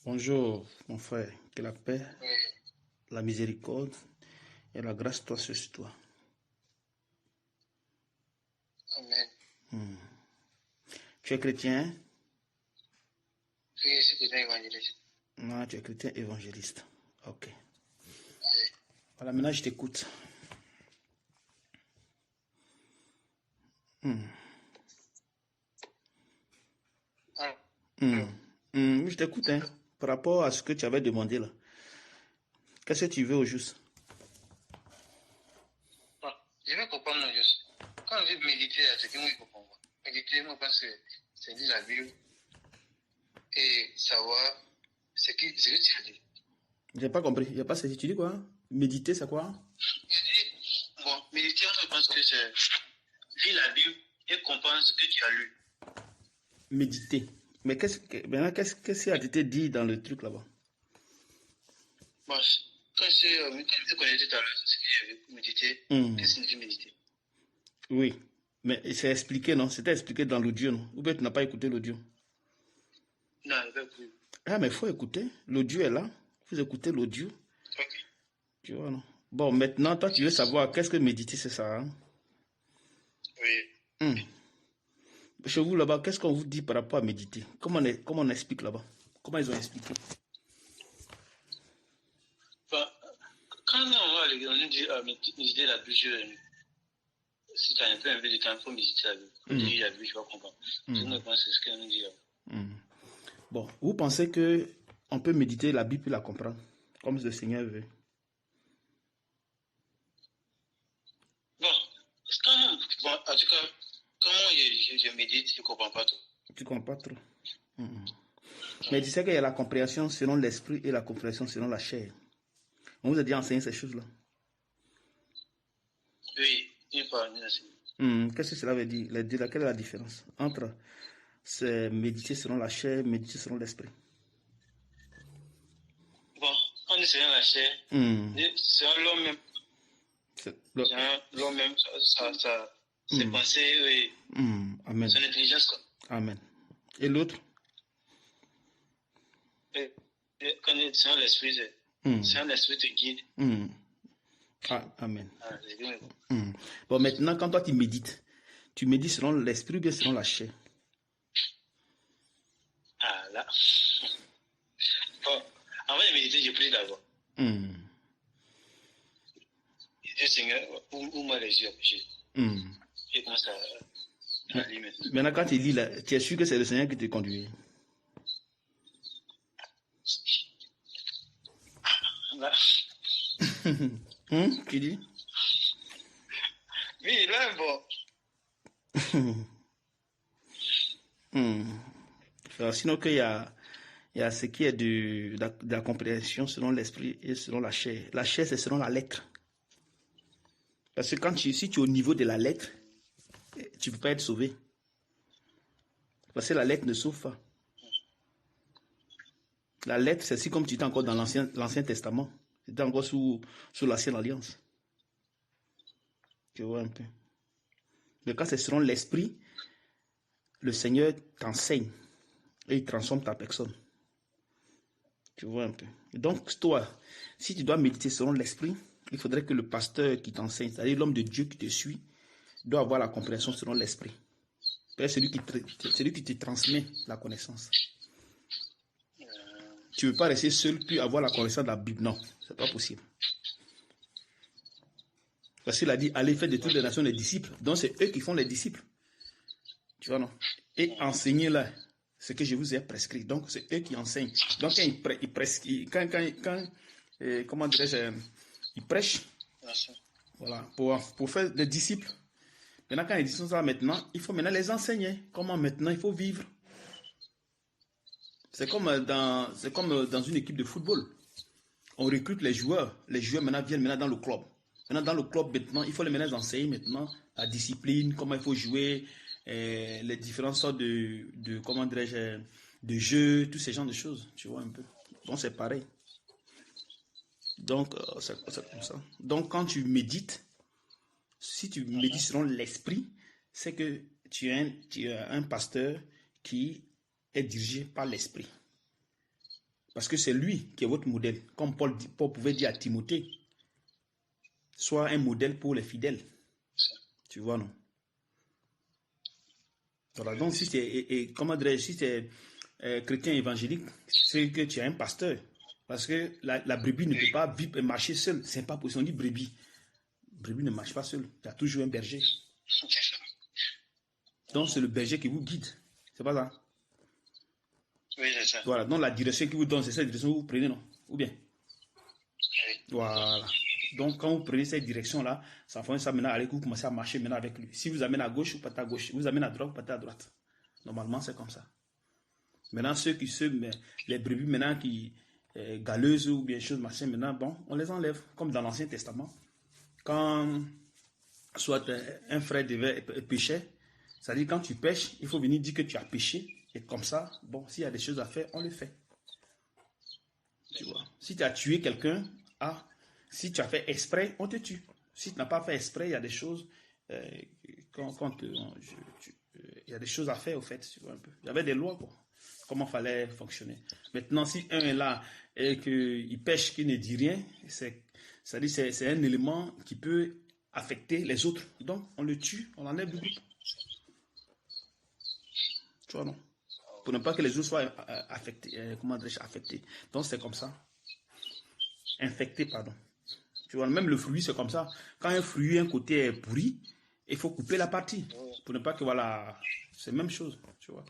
Bonjour, mon frère. Que la paix, Oui, la miséricorde et la grâce soient sur toi. amen. Tu es chrétien? Oui, je suis déjà évangéliste. Non, tu es chrétien évangéliste. Ok. Oui. Voilà, maintenant je t'écoute. Alors, Oui, je t'écoute, hein. Par rapport à ce que tu avais demandé là. Qu'est-ce que tu veux au juste? bon, je vais comprendre juste. Quand on dit méditer, c'est que moi, il faut comprendre. Méditer, moi, je pense que c'est lire la Bible et savoir ce que tu as dit. J'ai pas compris. Il n'y a pas ce que tu dis quoi? Méditer, c'est quoi? Bon, méditer, moi, je pense que c'est lire la Bible et comprendre ce que tu as lu. Méditer. Mais maintenant, qu'est-ce qui a été dit dans le truc là-bas? Bon, quand je connais tout à l'heure, c'est ce que j'avais pour méditer. Hmm. Qu'est-ce que signifie méditer? Oui. Mais c'est expliqué, non? C'était expliqué dans l'audio, non? Ou bien tu n'as pas écouté l'audio? Non, je vais plus. Ah, mais il faut écouter. L'audio est là. Vous écoutez l'audio. Ok. Tu vois, non? Bon, maintenant, toi, tu veux savoir qu'est-ce que méditer, c'est ça, hein? Oui. Chez vous, là-bas, qu'est-ce qu'on vous dit par rapport à méditer? Comment on explique là-bas? Comment ils ont expliqué? Bon, quand on va à l'église, on nous dit méditer la Bible. Si tu as un peu de temps, il faut méditer la Bible. Il faut lire la Bible, tu vas comprendre. Je ne pense que c'est ce qu'on nous dit. Bon, vous pensez que on peut méditer la Bible et la comprendre, comme le Seigneur veut? Bon, en tout cas, comment je médite, je ne comprends pas tout. Tu comprends pas trop. Mais tu sais qu'il y a la compréhension selon l'esprit et la compréhension selon la chair. On vous a déjà enseigné ces choses-là. Oui, une fois, nous enseignons. Qu'est-ce que cela veut dire? Quelle est la différence entre méditer selon la chair et méditer selon l'esprit? Bon, on est selon la chair, selon l'homme même. Selon l'homme même, ses pensées, oui. Amen. Son intelligence, quoi. Amen. Et l'autre? Quand on est selon l'esprit, selon l'esprit te guide. Ah, amen. Ah, Bon, maintenant, quand toi tu médites selon l'esprit ou bien selon la chair? Ah, là. Bon, avant de méditer, je prie d'abord. Je dis, Seigneur, ouvre-moi les yeux, je commence à lire maintenant. Maintenant, quand tu lis là, tu es sûr que c'est le Seigneur qui te conduit? Là. Tu dis? Oui, là, bon. Sinon qu'il y a ce qui est de la compréhension selon l'esprit et selon la chair. La chair, c'est selon la lettre. Parce que si tu es au niveau de la lettre, tu ne peux pas être sauvé. Parce que la lettre ne sauve pas. La lettre, c'est si comme tu étais encore dans l'Ancien Testament. Tu étais encore sous l'Ancienne Alliance. Tu vois un peu. Mais quand c'est selon l'esprit, le Seigneur t'enseigne et il transforme ta personne. Tu vois un peu. Donc, toi, si tu dois méditer selon l'esprit, il faudrait que le pasteur qui t'enseigne, c'est-à-dire l'homme de Dieu qui te suit, doit avoir la compréhension selon l'esprit. C'est celui qui te transmet la connaissance. Tu ne veux pas rester seul puis avoir la connaissance de la Bible. Non, ce n'est pas possible. Parce qu'il a dit, allez faire de toutes les nations des disciples. Donc, c'est eux qui font les disciples. Tu vois, non? Et enseignez-leur ce que je vous ai prescrit. Donc, c'est eux qui enseignent. Donc, comment dirais-je, ils prêchent. Voilà, pour faire des disciples. Maintenant, quand ils disent ça maintenant, il faut maintenant les enseigner. Comment maintenant il faut vivre. C'est comme dans une équipe de football. On recrute les joueurs. Les joueurs maintenant viennent maintenant dans le club. Maintenant, dans le club, maintenant, il faut les maintenant enseigner maintenant la discipline, comment il faut jouer, les différentes sortes comment dirais-je, de jeux, tous ces genres de choses. Tu vois un peu. Donc, c'est pareil. Donc, c'est comme ça. Donc, quand tu médites, si tu médites selon l'esprit, c'est que tu es un pasteur qui est dirigé par l'esprit. Parce que c'est lui qui est votre modèle. Comme Paul pouvait dire à Timothée, sois un modèle pour les fidèles. Tu vois, non? Voilà, donc si tu es, comment dirais-je, si tu es chrétien évangélique, c'est que tu es un pasteur. Parce que la brebis ne peut pas vivre et marcher seule. C'est pas possible. On dit brebis. Brebis ne marche pas seul. Tu as toujours un berger. Donc c'est le berger qui vous guide. C'est pas ça? Oui, c'est ça. Voilà, donc la direction qui vous donne, c'est cette direction que vous prenez, non? Ou bien? Oui. Voilà. Donc quand vous prenez cette direction-là, ça fait ça maintenant, allez, vous commencez à marcher maintenant avec lui. Si vous amène à gauche, vous partez à gauche. Vous amène à droite, vous partez à droite. Normalement, c'est comme ça. Maintenant, les brebis maintenant qui galeuses ou bien choses machin, maintenant, bon, on les enlève, comme dans l'Ancien Testament. Quand soit un frère devait pécher, c'est-à-dire quand tu pêches, il faut venir dire que tu as péché, et comme ça, bon, s'il y a des choses à faire, on le fait. Tu vois. Si tu as tué quelqu'un, si tu as fait exprès, on te tue. Si tu n'as pas fait exprès, il y a des choses, il y a des choses à faire, au fait. Tu vois, un peu. Il y avait des lois, quoi. Comment il fallait fonctionner. Maintenant, si un est là et qu'il pêche, qu'il ne dit rien, c'est un élément qui peut affecter les autres. Donc, on le tue, on enlève du groupe. Tu vois, non? Pour ne pas que les autres soient affectés. Comment dirais-je, affectés. Donc, c'est comme ça. Infecté, pardon. Tu vois, même le fruit, c'est comme ça. Quand un fruit, un côté est pourri, il faut couper la partie. Pour ne pas que, voilà, c'est la même chose. Tu vois.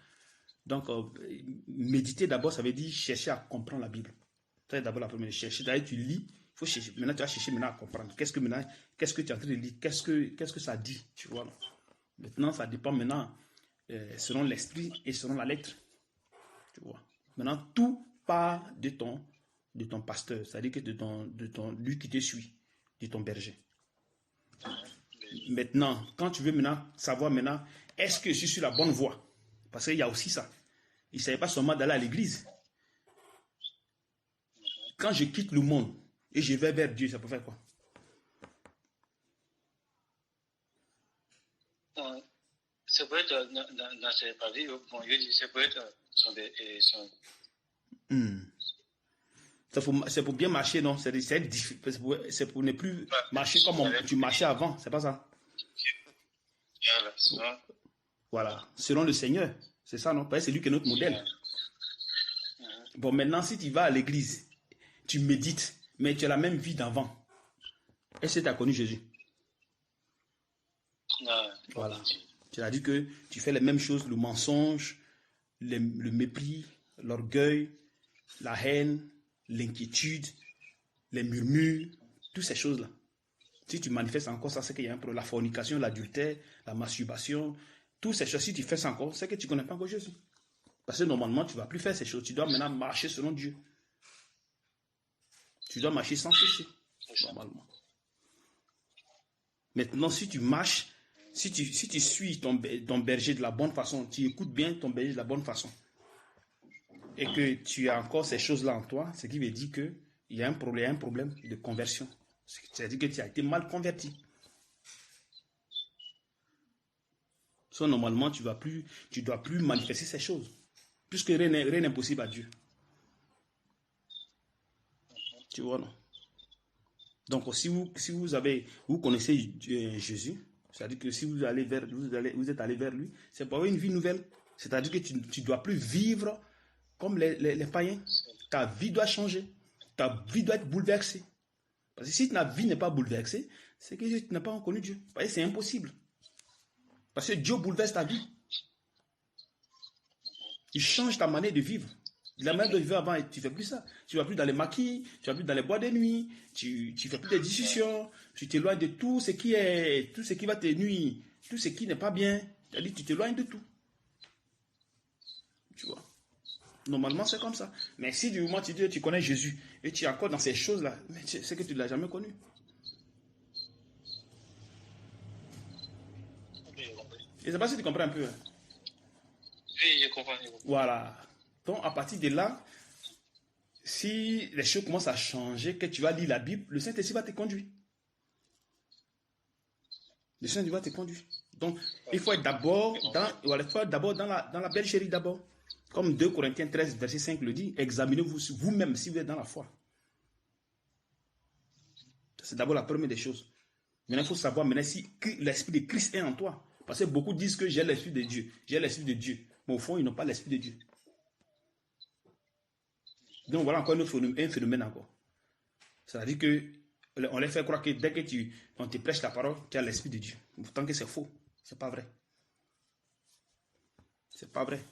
Donc, méditer d'abord, ça veut dire chercher à comprendre la Bible. C'est d'abord la première. Chercher. D'ailleurs, tu lis, il faut chercher. Maintenant, tu vas chercher maintenant à comprendre. Qu'est-ce que tu es en train de lire? Qu'est-ce que ça dit? Tu vois. Maintenant, ça dépend maintenant selon l'esprit et selon la lettre. Tu vois. Maintenant, tout part de ton pasteur. C'est-à-dire que lui qui te suit, de ton berger. Maintenant, quand tu veux maintenant savoir maintenant, est-ce que je suis sur la bonne voie? Parce qu'il y a aussi ça. Il ne savait pas seulement d'aller à l'église. Quand je quitte le monde et je vais vers Dieu, ça peut faire quoi? Ça peut être dans ces parties, bon, je dis, ça peut être C'est pour bien marcher, non? C'est pour ne plus marcher comme tu marchais avant, c'est pas ça? Voilà, selon le Seigneur, c'est ça, non? Parce que c'est lui qui est notre modèle. Bon, maintenant, si tu vas à l'église, tu médites, mais tu as la même vie d'avant, est-ce que tu as connu Jésus? Voilà. Tu as dit que tu fais les mêmes choses, le mensonge, le mépris, l'orgueil, la haine, l'inquiétude, les murmures, toutes ces choses-là. Si tu manifestes encore ça, c'est qu'il y a un problème. La fornication, l'adultère, la masturbation, toutes ces choses, si tu fais ça encore, c'est que tu ne connais pas encore Jésus. Parce que normalement, tu ne vas plus faire ces choses. Tu dois maintenant marcher selon Dieu. Tu dois marcher sans péché, normalement. Maintenant, si tu marches, si tu suis ton berger de la bonne façon, tu écoutes bien ton berger de la bonne façon, et que tu as encore ces choses-là en toi, ce qui veut dire qu'il y a un problème de conversion. C'est-à-dire que tu as été mal converti. So, normalement, tu ne dois plus manifester ces choses, puisque rien n'est possible à Dieu. Tu vois, non? Donc, si vous connaissez Jésus, c'est-à-dire que si vous êtes allé vers lui, c'est pour avoir une vie nouvelle. C'est-à-dire que tu ne dois plus vivre comme les païens. Ta vie doit changer. Ta vie doit être bouleversée. Parce que si ta vie n'est pas bouleversée, c'est que tu n'as pas encore connu Dieu. Parce que c'est impossible. Parce que Dieu bouleverse ta vie. Il change ta manière de vivre. La manière de vivre avant, tu ne fais plus ça. Tu ne vas plus dans les maquis, tu ne vas plus dans les boîtes de nuit, tu ne fais plus des discussions, tu t'éloignes de tout ce qui va te nuire, tout ce qui n'est pas bien. C'est-à-dire tu t'éloignes de tout. Tu vois. Normalement, c'est comme ça. Mais si du moment tu connais Jésus et tu es encore dans ces choses-là, c'est que tu ne l'as jamais connu. Je ne sais pas si tu comprends un peu. Oui, je comprends. Voilà. Donc, à partir de là, si les choses commencent à changer, que tu vas lire la Bible, le Saint-Esprit va te conduire. Le Saint-Esprit va te conduire. Donc, il faut être d'abord dans la bergerie d'abord. Comme 2 Corinthiens 13, verset 5 le dit, examinez-vous vous-même si vous êtes dans la foi. C'est d'abord la première des choses. Maintenant, il faut savoir maintenant si l'esprit de Christ est en toi. Parce que beaucoup disent que j'ai l'esprit de Dieu. J'ai l'esprit de Dieu. Mais au fond, ils n'ont pas l'esprit de Dieu. Donc voilà encore un phénomène encore. C'est-à-dire que on les fait croire que dès que on te prêche la parole, tu as l'esprit de Dieu. Pourtant que c'est faux. C'est pas vrai. C'est pas vrai.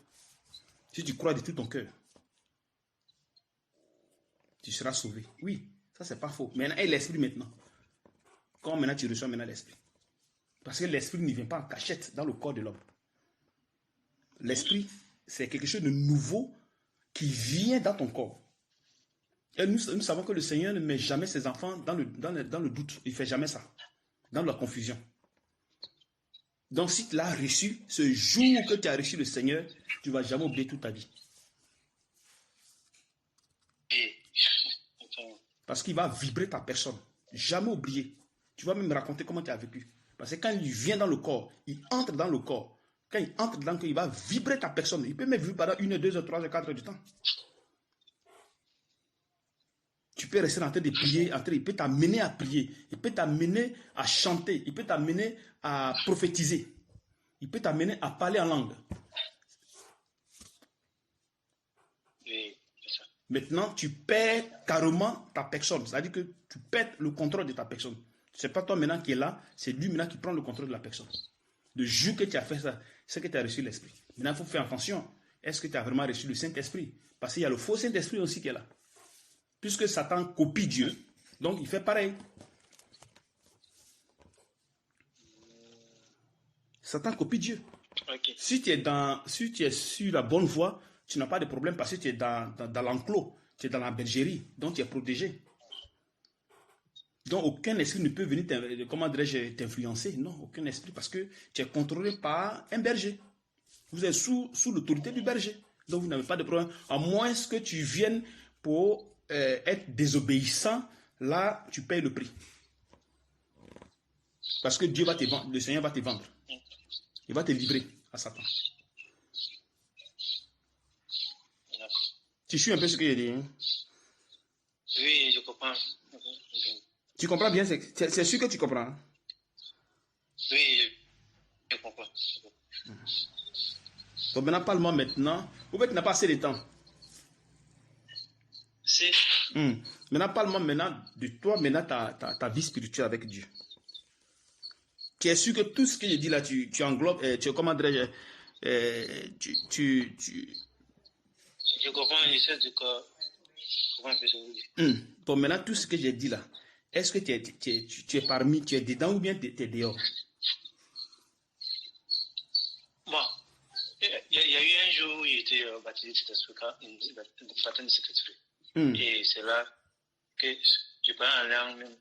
Si tu crois de tout ton cœur, tu seras sauvé. Oui, ça c'est pas faux. Maintenant, et l'esprit maintenant. Quand maintenant tu reçois maintenant l'esprit. Parce que l'esprit ne vient pas en cachette dans le corps de l'homme. L'esprit, c'est quelque chose de nouveau qui vient dans ton corps. Et nous savons que le Seigneur ne met jamais ses enfants dans le doute. Il ne fait jamais ça. Dans la confusion. Donc si tu l'as reçu, ce jour que tu as reçu le Seigneur, tu ne vas jamais oublier toute ta vie. Parce qu'il va vibrer ta personne. Jamais oublier. Tu vas même me raconter comment tu as vécu. Parce que quand il vient dans le corps, il entre dans le corps. Quand il entre dans le corps, il va vibrer ta personne. Il peut même vibrer pendant 1, 2, 3, 4 heures du temps. Tu peux rester en train de prier. Il peut t'amener à prier. Il peut t'amener à chanter. Il peut t'amener à prophétiser. Il peut t'amener à parler en langue. Maintenant, tu perds carrément ta personne. C'est-à-dire que tu perds le contrôle de ta personne. Ce n'est pas toi maintenant qui es là, c'est lui maintenant qui prend le contrôle de la personne. Le jour que tu as fait ça, c'est que tu as reçu l'Esprit. Maintenant, il faut faire attention. Est-ce que tu as vraiment reçu le Saint-Esprit? Parce qu'il y a le faux Saint-Esprit aussi qui est là. Puisque Satan copie Dieu, donc il fait pareil. Satan copie Dieu. Okay. Si tu es sur la bonne voie, tu n'as pas de problème parce que tu es dans l'enclos, tu es dans la bergerie, donc tu es protégé. Donc aucun esprit ne peut venir t'influencer. Non, aucun esprit parce que tu es contrôlé par un berger. Vous êtes sous l'autorité du berger. Donc vous n'avez pas de problème. À moins que tu viennes pour être désobéissant, là tu payes le prix. Parce que Dieu va te vendre, le Seigneur va te vendre. Il va te livrer à Satan. Tu suis un peu ce que j'ai dit. Hein? Oui, je comprends. Tu comprends bien, c'est sûr que tu comprends. Hein? Oui, je comprends. Donc maintenant, parle-moi maintenant. Ou bien tu n'as pas assez de temps. Si. Maintenant, parle-moi maintenant de toi, maintenant ta vie spirituelle avec Dieu. Tu es sûr que tout ce que je dis là, tu englobes, comment dirais-je, Je comprends l'essai du corps. Bon, maintenant, tout ce que j'ai dit là, est-ce que tu es parmi, tu es dedans ou bien tu es dehors? Bon, il y a eu un jour où il était baptisé de Saint-Esprit, baptême de Saint-Esprit. Et c'est là que je parlais en langue même.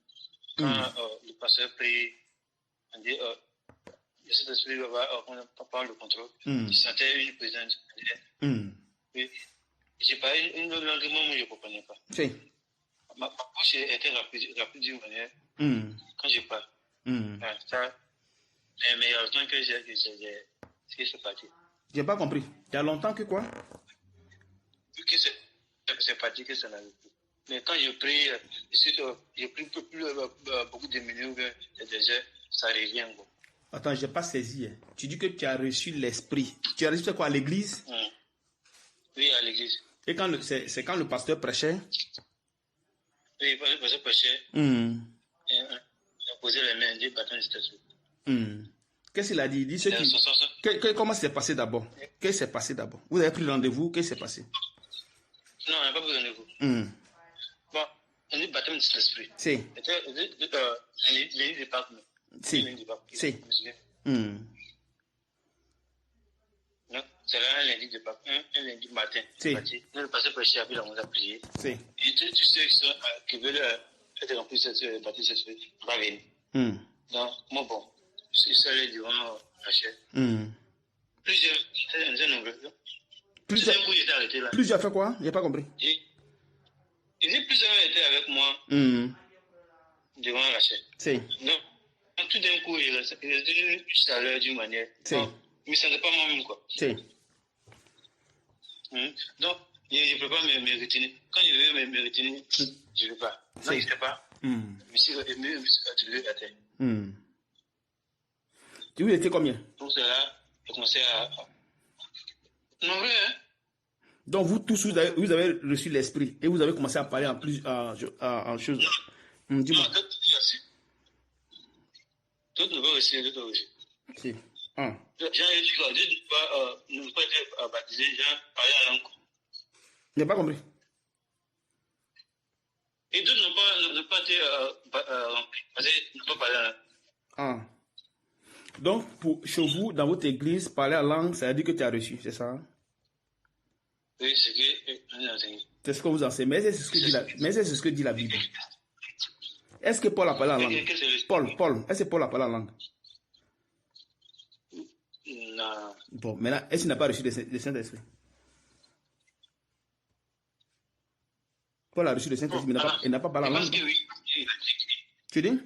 Quand le pasteur prie, on dit le Saint-Esprit va prendre le contrôle. Je sentais une présence. Oui. J'ai parlé une langue que moi je ne comprenais pas. Ma bouche était rapide d'une manière. Quand je parle. Ça, mais il y a longtemps que c'est parti. Je n'ai pas compris. Il y a longtemps que quoi? Que c'est parti, que ça n'arrive plus. Mais quand je prie, je prie beaucoup de minutes, des heures, ça revient. Quoi. Attends, je n'ai pas saisi. Hein. Tu dis que tu as reçu l'esprit. Tu as reçu quoi, à l'église? Oui, à l'église. Et c'est quand le pasteur prêchait? Oui, le pasteur prêchait. Il a posé les mains, il dit baptême de Saint-Esprit. Qu'est-ce qu'il a dit? Il dit comment s'est passé d'abord? Qu'est-ce qui s'est passé d'abord? Vous avez pris rendez-vous? Qu'est-ce qui s'est passé? Non, on n'a pas pris rendez-vous. Bon, on dit baptême de Saint-Esprit. Si. L'église de Pâques. Si. C'est là un lundi de Pâques, un lundi matin. Si. Nous, le pasteur prêchait, après on a prié. Si. Et tous ceux qui veulent être remplis de baptême de Saint-Esprit vont venir. Donc, moi, bon, je suis allé devant la chaise. Plusieurs coups étaient arrêtés là. Plusieurs fait quoi? Je n'ai pas compris. Il dit plusieurs étaient avec moi devant la chaise. Si. Donc, tout d'un coup, il restait une chaleur d'une manière. Si. Je ne me sentais pas moi-même, quoi. Si. Donc, je ne peux pas me retenir. Quand je veux me retenir, je ne veux pas. Non, je ne sais pas. Je me suis attribué à terre. Tu étais combien? Donc, c'est là, j'ai commencé à... Non, oui, hein. Donc, vous tous, vous avez reçu l'esprit et vous avez commencé à parler en choses. Dis-moi. D'autres ne vont reçu, d'autres ont reçu. Si. J'ai dit ne pas être baptisé, j'ai parlé à langue. Je n'ai pas compris. Et d'autres n'ont pas été remplis, parce qu'ils n'ont pas parlé à langue. Donc, chez vous, dans votre église, parler en langue, ça veut dire que tu as reçu, c'est ça? Oui, c'est ce qu'on enseigne. C'est ce que vous enseignez. Mais c'est ce que dit la Bible. Est-ce que Paul a parlé en langue? Paul, est-ce que Paul a parlé en langue? Non. Bon, maintenant, est-ce qu'il n'a pas reçu le Saint-Esprit? Paul a reçu le Saint-Esprit, mais il n'a pas parlé en langue. Tu dis?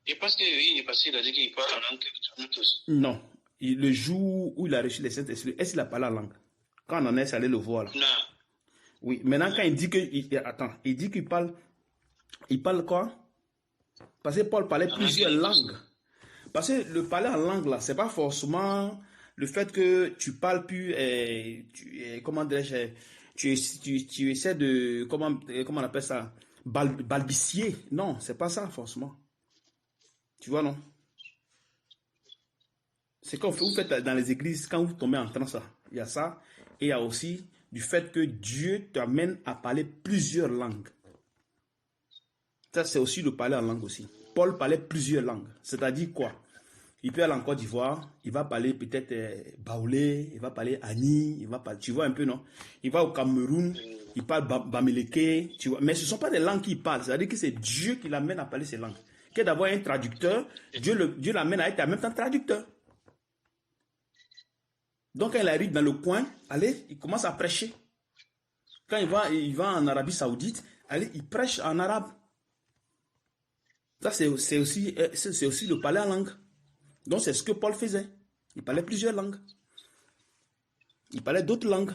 Et parce qu'il a dit qu'il parle en langue, nous tous. Non. Le jour où il a reçu le Saint-Esprit, est-ce qu'il a parlé en langue? Quand on en est allé le voir là. Non. Oui, maintenant quand il dit il dit qu'il parle, il parle quoi? Parce que Paul parlait plusieurs langues. Parce que le parler en langue là, c'est pas forcément le fait que tu parles plus, comment dirais-je, tu essaies de, comment on appelle ça, balbutier. Non, c'est pas ça forcément. Tu vois, non? C'est comme vous faites dans les églises, quand vous tombez en transe, il y a ça. Et il y a aussi du fait que Dieu t'amène à parler plusieurs langues. Ça, c'est aussi le parler en langue aussi. Paul parlait plusieurs langues. C'est-à-dire quoi? Il peut aller en Côte d'Ivoire, il va parler peut-être baoulé, il va parler ani, il va parler, tu vois un peu, non? Il va au Cameroun, il parle bamileke, tu vois. Mais ce ne sont pas des langues qu'il parle. C'est-à-dire que c'est Dieu qui l'amène à parler ces langues. Que d'avoir un traducteur, Dieu l'amène à être en même temps traducteur. Donc, quand il arrive dans le coin, allez, il commence à prêcher. Quand il va en Arabie Saoudite, allez, il prêche en arabe. Ça, c'est aussi le parler en langue. Donc, c'est ce que Paul faisait. Il parlait plusieurs langues. Il parlait d'autres langues.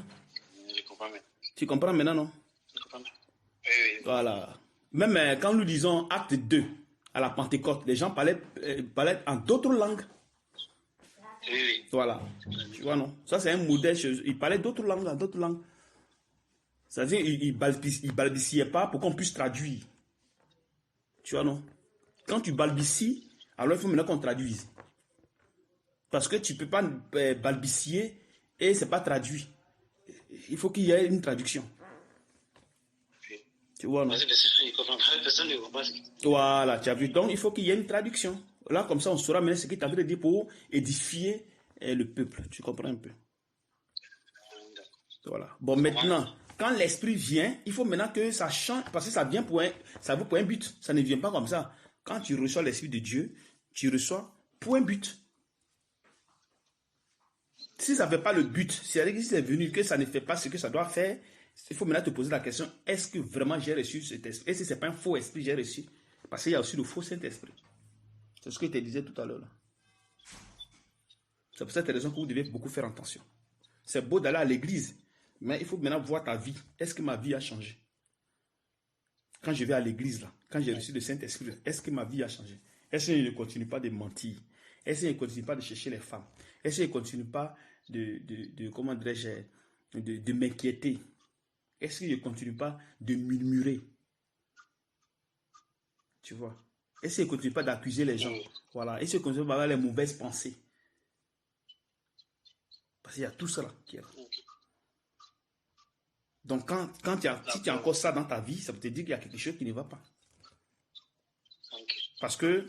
Je comprends bien. Tu comprends maintenant, non? Je comprends bien. Oui. Voilà. Même quand nous lisons Acte 2, à la Pentecôte, les gens parlaient en d'autres langues. Oui. Voilà. Tu vois, non? Ça, c'est un modèle chez eux. Ils parlaient d'autres langues, C'est-à-dire, ils balbutiaient pas pour qu'on puisse traduire. Tu vois, non? Quand tu balbuties, alors il faut maintenant qu'on traduise. Parce que tu ne peux pas balbutier et ce n'est pas traduit. Il faut qu'il y ait une traduction. Oui. Tu vois, non? Personne ne comprend. Voilà, tu as vu. Donc, il faut qu'il y ait une traduction. Là, comme ça, on saura maintenant ce qu'il t'a dit pour édifier le peuple. Tu comprends un peu? Voilà. Bon, maintenant, quand l'esprit vient, il faut maintenant que ça change, parce que ça vient ça vaut pour un but. Ça ne vient pas comme ça. Quand tu reçois l'esprit de Dieu, tu reçois pour un but. Si ça ne fait pas le but, c'est-à-dire que si c'est venu que ça ne fait pas ce que ça doit faire, il faut maintenant te poser la question, est-ce que vraiment j'ai reçu cet esprit? Est-ce que ce n'est pas un faux esprit que j'ai reçu? Parce qu'il y a aussi le faux Saint-Esprit. C'est ce que je te disais tout à l'heure. C'est pour cette raison que vous devez beaucoup faire attention. C'est beau d'aller à l'église, mais il faut maintenant voir ta vie. Est-ce que ma vie a changé? Quand je vais à l'église, là, quand j'ai reçu le Saint-Esprit, est-ce que ma vie a changé? Est-ce que je ne continue pas de mentir? Est-ce que je ne continue pas de chercher les femmes? Est-ce que je ne continue pas comment dirais-je, de m'inquiéter? Est-ce que je ne continue pas de murmurer? Tu vois? Est-ce que je ne continue pas d'accuser les gens? Voilà. Est-ce que je ne continue pas d'avoir les mauvaises pensées? Parce qu'il y a tout cela qui est là. Donc, si tu as encore ça dans ta vie, ça veut te dire qu'il y a quelque chose qui ne va pas. Parce que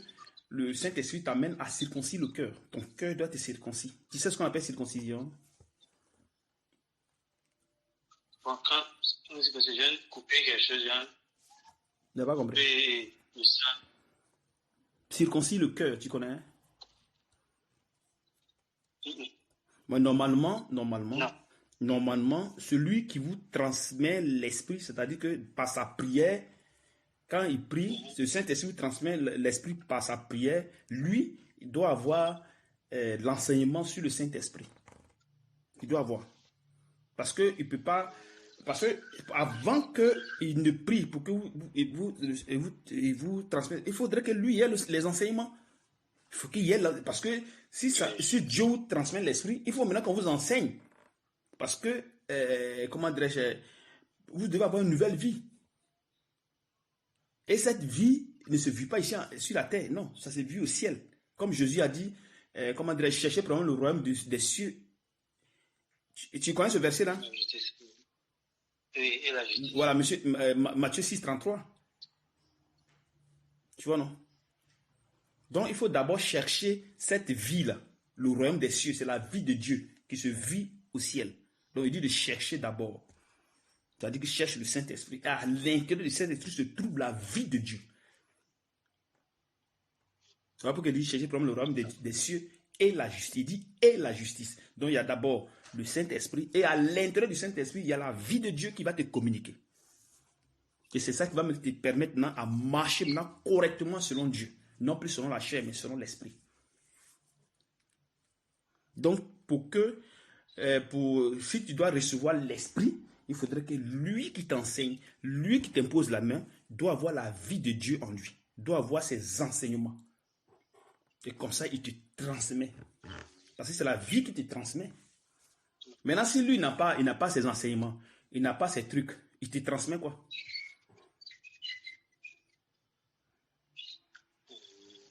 le Saint-Esprit t'amène à circoncire le cœur. Ton cœur doit être circoncis. Tu sais ce qu'on appelle circoncision? Bon, quand je viens de couper quelque chose, je n'ai pas compris. Couper le sang. Circoncire le cœur, tu connais? Mais normalement, celui qui vous transmet l'esprit, c'est-à-dire que par sa prière, quand il prie, ce Saint-Esprit vous transmet l'esprit par sa prière, lui, il doit avoir l'enseignement sur le Saint-Esprit. Il doit avoir. Parce que il peut pas... Parce que avant qu'il ne prie pour que vous transmette, il faudrait que lui ait les enseignements. Il faut qu'il y ait... Parce que si Dieu vous transmet l'esprit, il faut maintenant qu'on vous enseigne. Parce que, comment dirais-je, vous devez avoir une nouvelle vie. Et cette vie ne se vit pas ici sur la terre. Non, ça se vit au ciel. Comme Jésus a dit, comment dirais-je, cherchez premièrement le royaume des cieux. Tu connais ce verset-là? Oui, et la justice. Voilà, Matthieu 6, 33. Tu vois, non? Donc, il faut d'abord chercher cette vie-là. Le royaume des cieux, c'est la vie de Dieu qui se vit au ciel. Donc, il dit de chercher d'abord. C'est-à-dire que cherche le Saint-Esprit. À l'intérieur du Saint-Esprit se trouve la vie de Dieu. C'est pourquoi il dit chercher le royaume des cieux et la justice. Il dit et la justice. Donc, il y a d'abord le Saint-Esprit. Et à l'intérieur du Saint-Esprit, il y a la vie de Dieu qui va te communiquer. Et c'est ça qui va te permettre maintenant à marcher maintenant correctement selon Dieu. Non plus selon la chair, mais selon l'esprit. Donc, si tu dois recevoir l'esprit, il faudrait que lui qui t'enseigne, lui qui t'impose la main, doit avoir la vie de Dieu en lui, doit avoir ses enseignements. Et comme ça, il te transmet. Parce que c'est la vie qui te transmet. Maintenant, si lui il n'a pas ses enseignements, il n'a pas ses trucs, il te transmet quoi?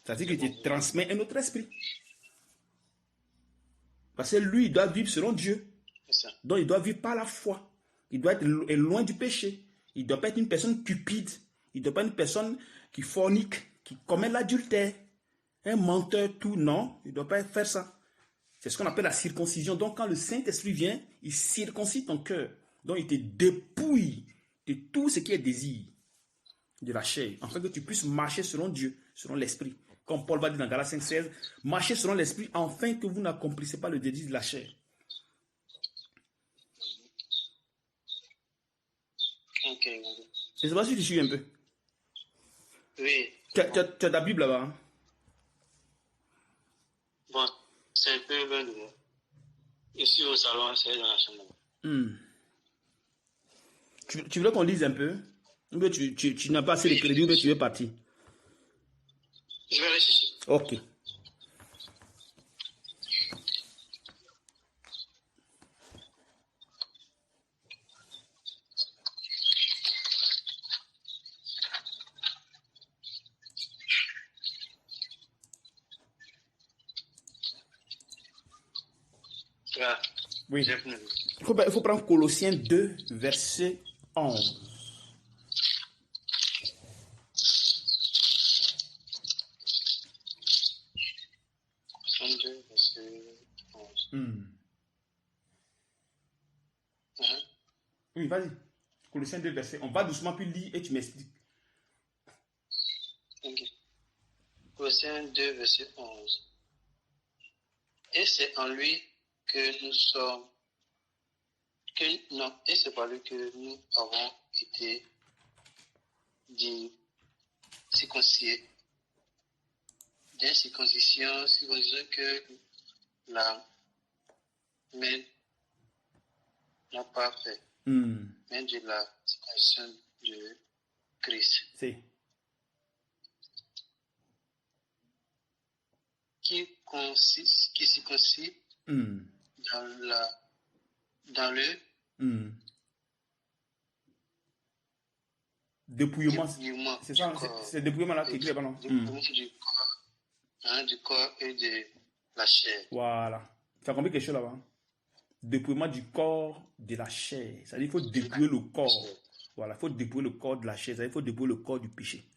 C'est-à-dire qu'il te transmet un autre esprit. Parce que lui, il doit vivre selon Dieu. Donc, il doit vivre par la foi. Il doit être loin du péché. Il ne doit pas être une personne cupide. Il ne doit pas être une personne qui fornique, qui commet l'adultère. Un menteur, tout, non. Il ne doit pas faire ça. C'est ce qu'on appelle la circoncision. Donc, quand le Saint-Esprit vient, il circoncise ton cœur. Donc, il te dépouille de tout ce qui est désir de la chair, afin que tu puisses marcher selon Dieu, selon l'Esprit. Comme Paul va dire dans Galates 5,16, marchez selon l'Esprit, afin que vous n'accomplissez pas le désir de la chair. Ok. Je ne sais pas si tu suis un peu. Oui. Tu as ta Bible là-bas. Hein? Bon, c'est un peu loin de moi. Ici au salon, c'est dans la chambre. Tu veux qu'on lise un peu? Ou bien tu n'as pas assez de crédit, ou bien tu veux partir? Je vais aller chercher. Ok. Ah, oui. Il faut prendre Colossiens 2, verset 11. Oui, vas-y. Colossiens 2, verset 11. On va doucement, puis lis et tu m'expliques. Ok. Colossiens 2, verset 11. Et c'est en lui que nous sommes. Et c'est par lui que nous avons été circoncisés. Circoncision que la main n'a pas fait. Mais de la circoncision de Christ. C'est. Qui circoncise dans le dépouillement. C'est ça, c'est dépouillement là qui est écrit, non? Du corps et de la chair. Voilà. Tu as compris quelque chose là-bas? Dépouillement du corps de la chair. C'est-à-dire qu'il faut dépouiller le corps. Voilà, il faut dépouiller le corps de la chair. C'est-à-dire qu'il faut dépouiller le corps du péché.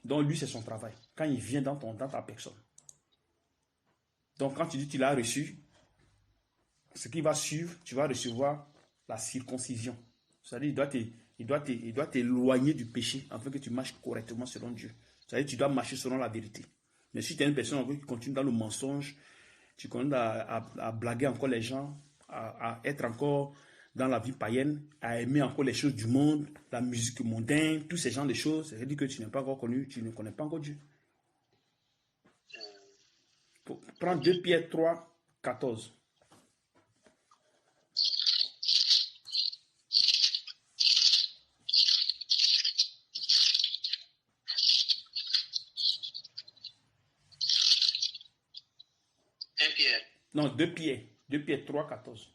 Donc lui, c'est son travail. Quand il vient dans ta personne. Donc quand tu dis que tu l'as reçu, ce qui va suivre, tu vas recevoir la circoncision. C'est-à-dire il doit t'éloigner du péché afin que tu marches correctement selon Dieu. C'est-à-dire que tu dois marcher selon la vérité. Mais si tu es une personne qui continue dans le mensonge, tu continues à blaguer encore les gens, à être encore dans la vie païenne, à aimer encore les choses du monde, la musique mondaine, tous ces genres de choses, c'est-à-dire que tu n'es pas encore connu, tu ne connais pas encore Dieu. Prends 2 Pierre 3, 14. Non, 2 Pierre. 2 Pierre 3, 14.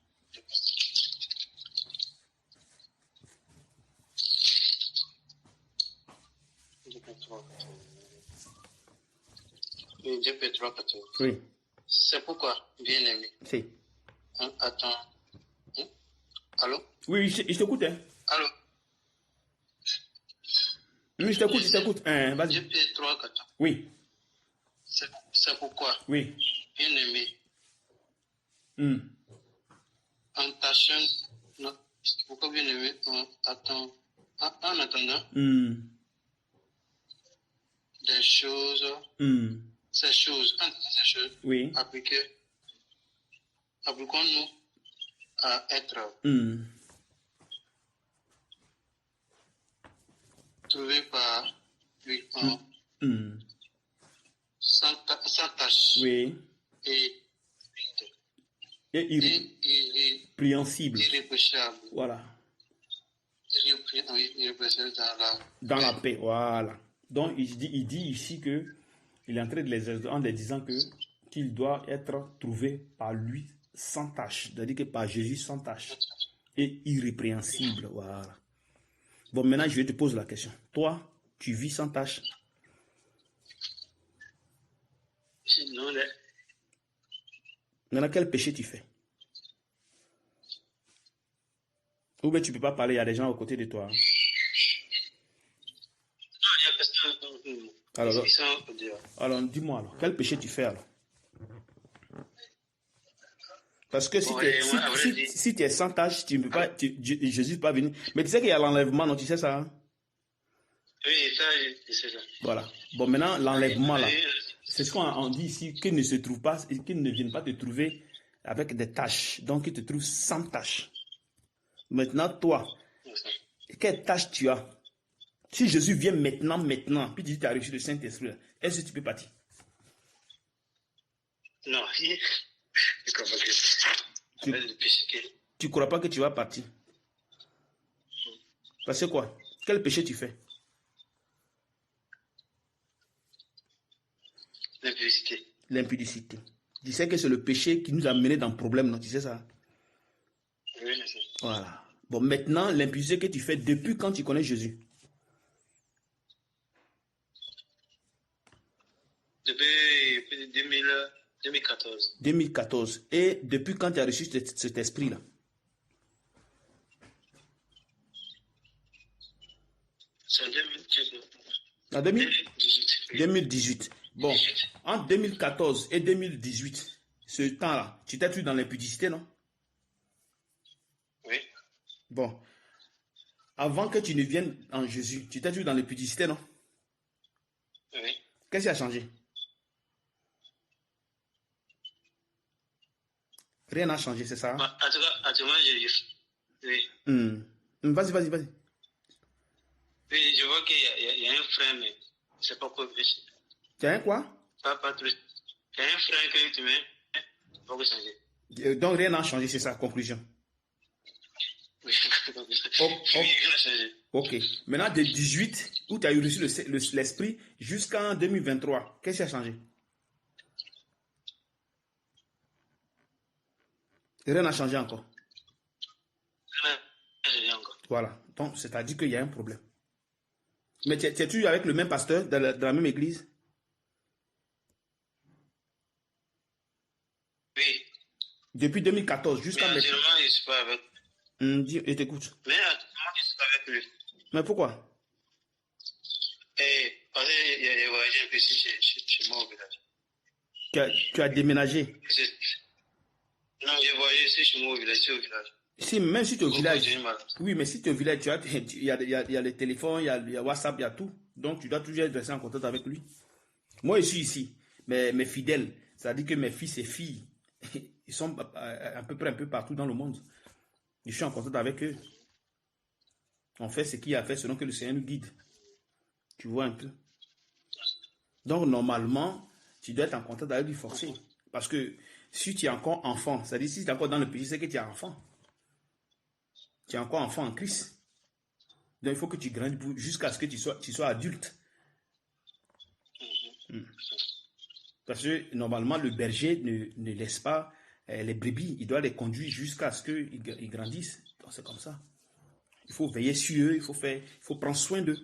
Oui, 2 Pierre 3, 14. Oui. C'est pourquoi, bien aimé. C'est. Attends. Allô? Oui, je t'écoute. Hein. Allô? Oui, je t'écoute. Vas-y. 2 Pierre 3, 14. Oui. C'est pourquoi, Oui. bien aimé, Mm. en tâchant, non, pourquoi bien aimé, en attendant des choses, ces choses, Oui. appliquons-nous à être trouvés par lui sans tâche Oui. et Irrépréhensible. irréprochable. Voilà. Irréprochable Dans la paix. Voilà. Donc, il dit ici que il est en train de les exhorter en les disant qu'il doit être trouvé par lui sans tâche. C'est-à-dire que par Jésus sans tâche. Et irrépréhensible. Voilà. Bon, maintenant, je te pose la question. Toi, tu vis sans tâche? Non, Maintenant, quel péché tu fais? Ou bien tu ne peux pas parler, il y a des gens aux côtés de toi. Non, il y a personne. Alors dis-moi alors, quel péché tu fais alors? Parce que si tu es sans tâche, tu ne peux pas, Jésus ne peut pas venir. Mais tu sais qu'il y a l'enlèvement, non? Tu sais ça? Hein? Oui, ça, je sais ça. Voilà. Bon, maintenant, l'enlèvement là, c'est ce qu'on dit ici, qu'il ne se trouve pas, qu'il ne vienne pas te trouver avec des tâches. Donc, il te trouve sans tâche. Maintenant, toi, quelle tâche tu as? Si Jésus vient maintenant, puis tu dis que tu as reçu le Saint-Esprit, est-ce que tu peux partir? Non, je crois pas que tu ne crois pas que tu vas partir? Parce que quoi? Quel péché tu fais? L'impudicité. L'impudicité. Tu sais que c'est le péché qui nous a menés dans le problème, non? Tu sais ça? Oui, je sais. Voilà. Bon, maintenant, l'impudicité que tu fais depuis quand tu connais Jésus? Depuis 2014. 2014. Et depuis quand tu as reçu cet esprit-là? C'est en 2018. 2018. Bon, entre 2014 et 2018, ce temps-là, tu t'es trouvé dans l'impudicité, non? Oui. Bon, avant que tu ne viennes en Jésus, tu t'es trouvé dans l'impudicité, non? Oui. Qu'est-ce qui a changé? Rien n'a changé, c'est ça? En tout cas, actuellement, oui. Vas-y. Oui, je vois qu'il y a un frère, mais je ne sais pas quoi péché. Tu as un quoi? Pas trop. Il y a un frère que tu mets, pas que changer. Donc rien n'a changé, c'est ça, conclusion. Oui, rien n'a changé. Ok. Maintenant, de 18, où tu as eu reçu l'esprit, jusqu'en 2023, qu'est-ce qui a changé? Rien n'a changé encore. Rien n'a changé encore. Voilà. Donc, c'est-à-dire qu'il y a un problème. Mais tu es avec le même pasteur de la même église? Oui. Depuis 2014 jusqu'à maintenant. Actuellement, je ne suis pas avec. Je t'écoute. Mais actuellement, je ne suis pas avec lui. Mais pourquoi? Parce qu'il y a voyagé un peu ici chez moi au village. Tu as déménagé? Non, j'ai voyagé ici chez moi au village. Si, même si tu es au village. Oui, mais si tu es au village, il y a les téléphones, il y a WhatsApp, il y a tout. Donc, tu dois toujours rester en contact avec lui. Moi, je suis ici, mais mes fidèles, c'est-à-dire que mes fils et filles, ils sont à peu près un peu partout dans le monde. Je suis en contact avec eux. On fait ce qu'il y a à faire selon que le Seigneur nous guide. Tu vois un peu. Donc, normalement, tu dois être en contact avec lui forcé. Parce que si tu es encore enfant, c'est-à-dire si tu es encore dans le péché, c'est que tu es enfant. Tu es encore enfant en Christ. Donc, il faut que tu grandisses jusqu'à ce que tu sois adulte. Parce que normalement, le berger ne laisse pas les brebis, il doit les conduire jusqu'à ce qu'ils grandissent. Donc c'est comme ça. Il faut veiller sur eux, il faut prendre soin d'eux.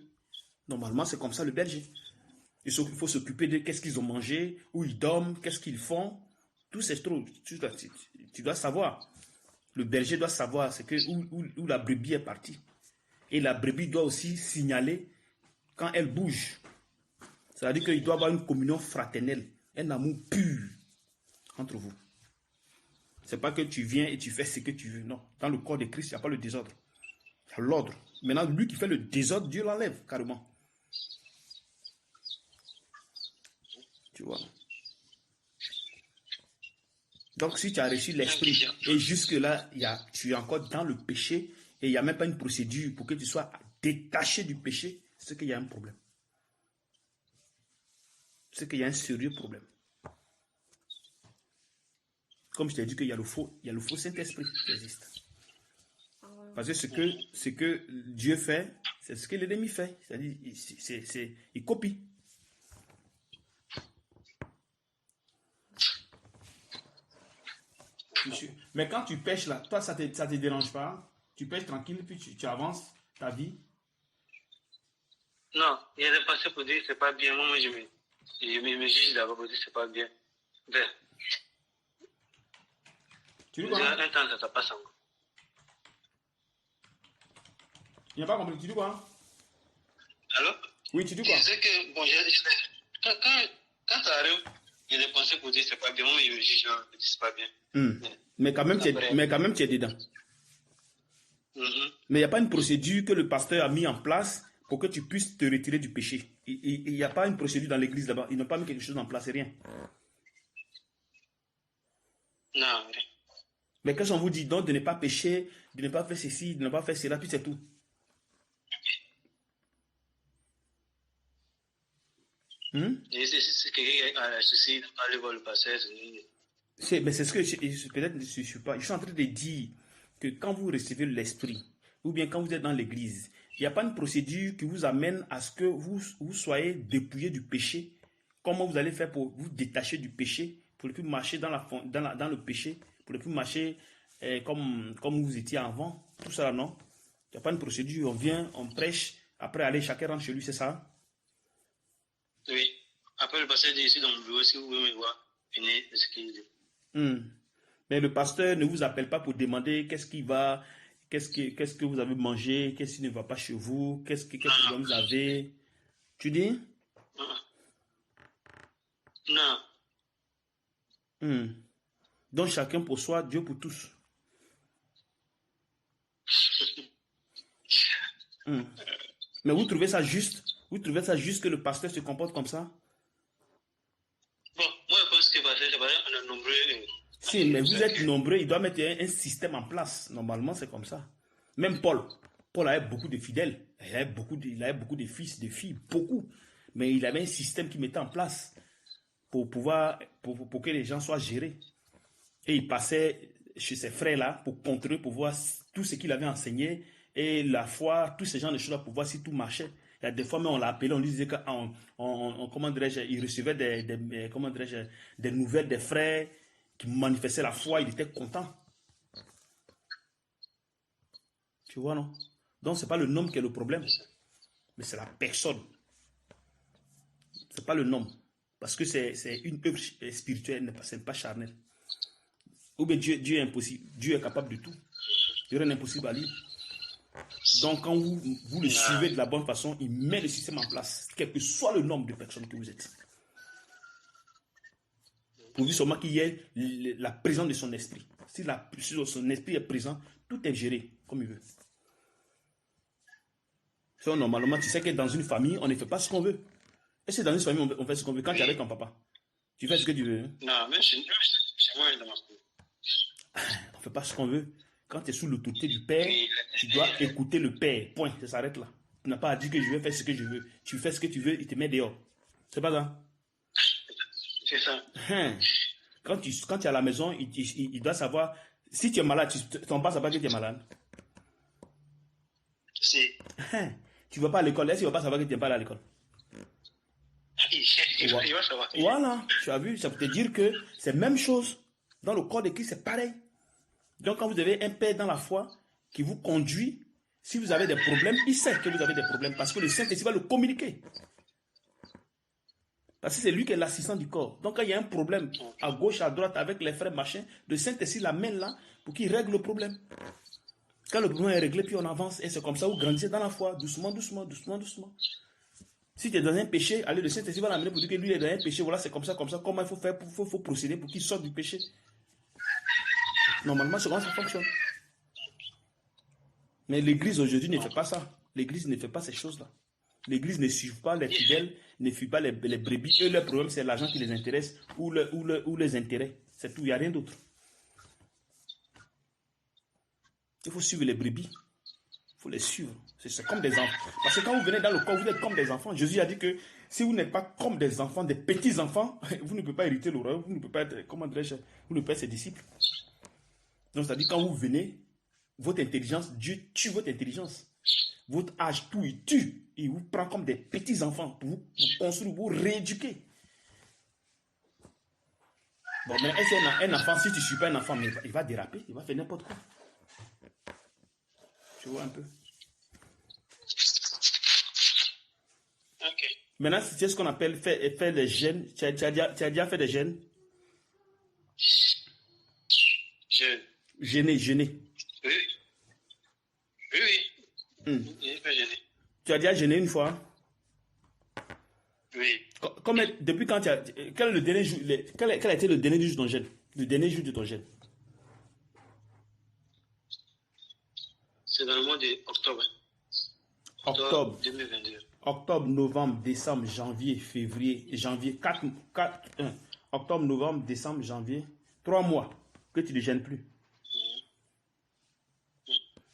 Normalement, c'est comme ça le berger. Il faut s'occuper de qu'est-ce qu'ils ont mangé, où ils dorment, qu'est-ce qu'ils font. Tout c'est trop. Tu dois savoir. Le berger doit savoir où la brebis est partie. Et la brebis doit aussi signaler quand elle bouge. C'est-à-dire qu'il doit y avoir une communion fraternelle, un amour pur entre vous. Ce n'est pas que tu viens et tu fais ce que tu veux. Non. Dans le corps de Christ, il n'y a pas le désordre. Il y a l'ordre. Maintenant, lui qui fait le désordre, Dieu l'enlève carrément. Tu vois. Donc, si tu as reçu l'esprit et jusque-là, tu es encore dans le péché et il n'y a même pas une procédure pour que tu sois détaché du péché, c'est qu'il y a un problème. C'est qu'il y a un sérieux problème. Comme je t'ai dit qu'il y a le faux Saint-Esprit qui existe. Parce que ce que Dieu fait, c'est ce que l'ennemi fait. C'est-à-dire, il copie. Mais quand tu pêches là, toi, ça te dérange pas? Tu pêches tranquille, puis tu avances ta vie? Non, il y a des pensées pour dire c'est pas bien. Moi, je me juge d'abord pour dire c'est pas bien. Tu dis quoi? Un temps, ça passe encore. Il n'y a pas compris. Tu dis quoi? Allô? Oui, tu dis quoi? Je sais que, bon, quand ça arrive, il y a des pensées pour dire c'est pas bien. Moi, je me juge, je dis c'est pas bien. Mais quand même, tu es dedans. Mais il n'y a pas une procédure que le pasteur a mis en place pour que tu puisses te retirer du péché. Il n'y a pas une procédure dans l'église là-bas. Ils n'ont pas mis quelque chose en place, c'est rien. Non, rien. Mais qu'est-ce qu'on vous dit? Donc de ne pas pécher, de ne pas faire ceci, de ne pas faire cela, puis c'est tout. C'est quelqu'un a un souci, aller voir le pasteur. Mais c'est ce que peut-être je ne suis pas. Je suis en train de dire que quand vous recevez l'esprit, ou bien quand vous êtes dans l'église, il n'y a pas une procédure qui vous amène à ce que vous soyez dépouillé du péché. Comment vous allez faire pour vous détacher du péché, pour ne plus marcher dans le péché, pour ne plus marcher comme vous étiez avant. Tout ça, non? Il n'y a pas une procédure. On vient, on prêche, après aller, chacun rentre chez lui, c'est ça? Oui. Après, le pasteur dit ici dans mon bureau, si vous voulez me voir, venez, c'est ce qu'il dit. Mais le pasteur ne vous appelle pas pour demander qu'est-ce que vous avez mangé, qu'est-ce qui ne va pas chez vous, quel problème vous avez. Tu dis? Non. Donc chacun pour soi, Dieu pour tous. Mais vous trouvez ça juste? Vous trouvez ça juste que le pasteur se comporte comme ça? Bon, moi je pense que on est nombreux. Si, mais vous êtes nombreux, il doit mettre un système en place. Normalement, c'est comme ça. Même Paul avait beaucoup de fidèles. Il avait beaucoup de fils, de filles, beaucoup. Mais il avait un système qui mettait en place pour que les gens soient gérés. Et il passait chez ses frères-là pour contrôler, pour voir tout ce qu'il avait enseigné et la foi, tous ces genres de choses-là pour voir si tout marchait. Il y a des fois, mais on l'a appelé, on lui disait il recevait des nouvelles des frères qui manifestaient la foi, il était content. Tu vois, non? Donc, ce n'est pas le nom qui est le problème, mais c'est la personne. Ce n'est pas le nom. Parce que c'est une œuvre spirituelle, ce n'est pas charnel. Ou bien Dieu est impossible. Dieu est capable de tout. Il n'y a rien d'impossible à lui. Donc, quand vous le suivez de la bonne façon, il met le système en place, quel que soit le nombre de personnes que vous êtes. Pourvu seulement qu'il y ait la présence de son esprit. Si son esprit est présent, tout est géré comme il veut. Donc, normalement, tu sais que dans une famille, on ne fait pas ce qu'on veut. Et c'est dans une famille, on fait ce qu'on veut. Quand tu es avec ton papa, tu fais ce que tu veux. Hein? Non, mais chez moi, dans ma famille. On ne fait pas ce qu'on veut. Quand tu es sous l'autorité du Père, tu dois écouter le Père. Point. Ça s'arrête là. Tu n'as pas à dire que je vais faire ce que je veux. Tu fais ce que tu veux, il te met dehors. C'est pas ça? C'est ça. Quand tu es à la maison, il doit savoir. Si tu es malade, ton père ne sait pas que tu es malade. Si. Tu ne vas pas à l'école. Est-ce qu'il ne va pas savoir que tu n'es pas allé à l'école? Il va savoir. Voilà. Tu as vu, ça peut te dire que c'est la même chose Dans le corps de Christ, c'est pareil. Donc, quand vous avez un père dans la foi qui vous conduit, si vous avez des problèmes, il sait que vous avez des problèmes parce que le Saint-Esprit va le communiquer. Parce que c'est lui qui est l'assistant du corps. Donc, quand il y a un problème à gauche, à droite, avec les frères, machin, le Saint-Esprit l'amène là pour qu'il règle le problème. Quand le problème est réglé, puis on avance. Et c'est comme ça, vous grandissez dans la foi, doucement, doucement, doucement, doucement. Si tu es dans un péché, allez, le Saint-Esprit va l'amener pour dire que lui est dans un péché. Voilà, c'est comme ça, comme ça. Comment il faut faire, faut procéder pour qu'il sorte du péché. Normalement, c'est comment ça fonctionne. Mais l'Église aujourd'hui ne fait pas ça. L'Église ne fait pas ces choses-là. L'Église ne suit pas les fidèles, ne suit pas les brebis. Eux, leur problème, c'est l'argent qui les intéresse ou les intérêts. C'est tout, il n'y a rien d'autre. Il faut suivre les brebis. Il faut les suivre. C'est comme des enfants. Parce que quand vous venez dans le corps, vous êtes comme des enfants. Jésus a dit que si vous n'êtes pas comme des enfants, des petits enfants, vous ne pouvez pas hériter le royaume. Vous ne pouvez pas être, comment dirais-je, vous ne pouvez pas être ses disciples. Donc, c'est-à-dire quand vous venez, votre intelligence, Dieu tue votre intelligence. Votre âge, tout, il tue. Il vous prend comme des petits enfants pour vous construire, pour vous rééduquer. Bon, mais un enfant, si tu ne suis pas un enfant, mais il va déraper, il va faire n'importe quoi. Tu vois un peu. Ok. Maintenant, c'est ce qu'on appelle faire des gènes. Tu as déjà fait des gènes? Gêner. Oui. J'ai fait gêner. Tu as déjà gêné une fois? Oui. Depuis quand tu as... Quel a été le dernier jour de ton gène? Le dernier jour de ton gène? C'est dans le mois d'octobre. Octobre. 2022. Octobre, novembre, décembre, janvier, février, janvier, 1. Octobre, novembre, décembre, janvier. 3 mois que tu ne gênes plus.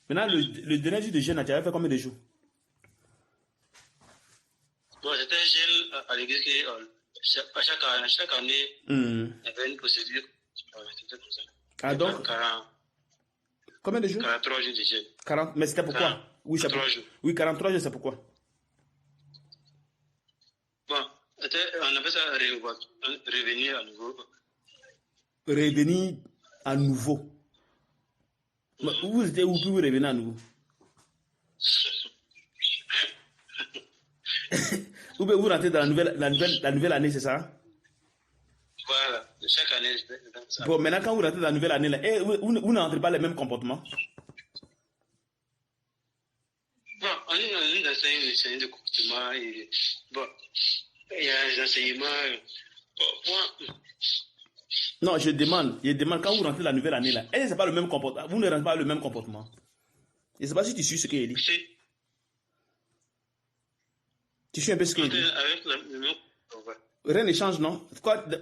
Maintenant, le dernier jour de gêne, tu avais fait combien de jours? Bon, c'était un gêne à l'église qui, chaque année, il y avait une procédure. C'était comme ça. Ah, donc, combien de jours? 43 jours de gêne. 40, mais c'était pourquoi? Oui, 43 jours. Oui, 43 jours, c'est pourquoi? Bon, on appelle ça revenir à nouveau. Revenir à nouveau. Vous étiez où puis vous revenez à nouveau? Vous rentrez dans la nouvelle année, c'est ça? Voilà, chaque année, je fais ça. Bon, maintenant, quand vous rentrez dans la nouvelle année, là, vous n'entrez pas les mêmes comportements? Bon, on est dans une série de comportements et bon, il y a des enseignements. Bon, moi, non, je demande, quand vous rentrez dans la nouvelle année, là, c'est pas le même comportement. Vous ne rentrez pas le même comportement. Je ne sais pas si tu suis ce qu'il dit. Tu suis un peu ce qu'il dit. Avec le même. Rien ne change, non?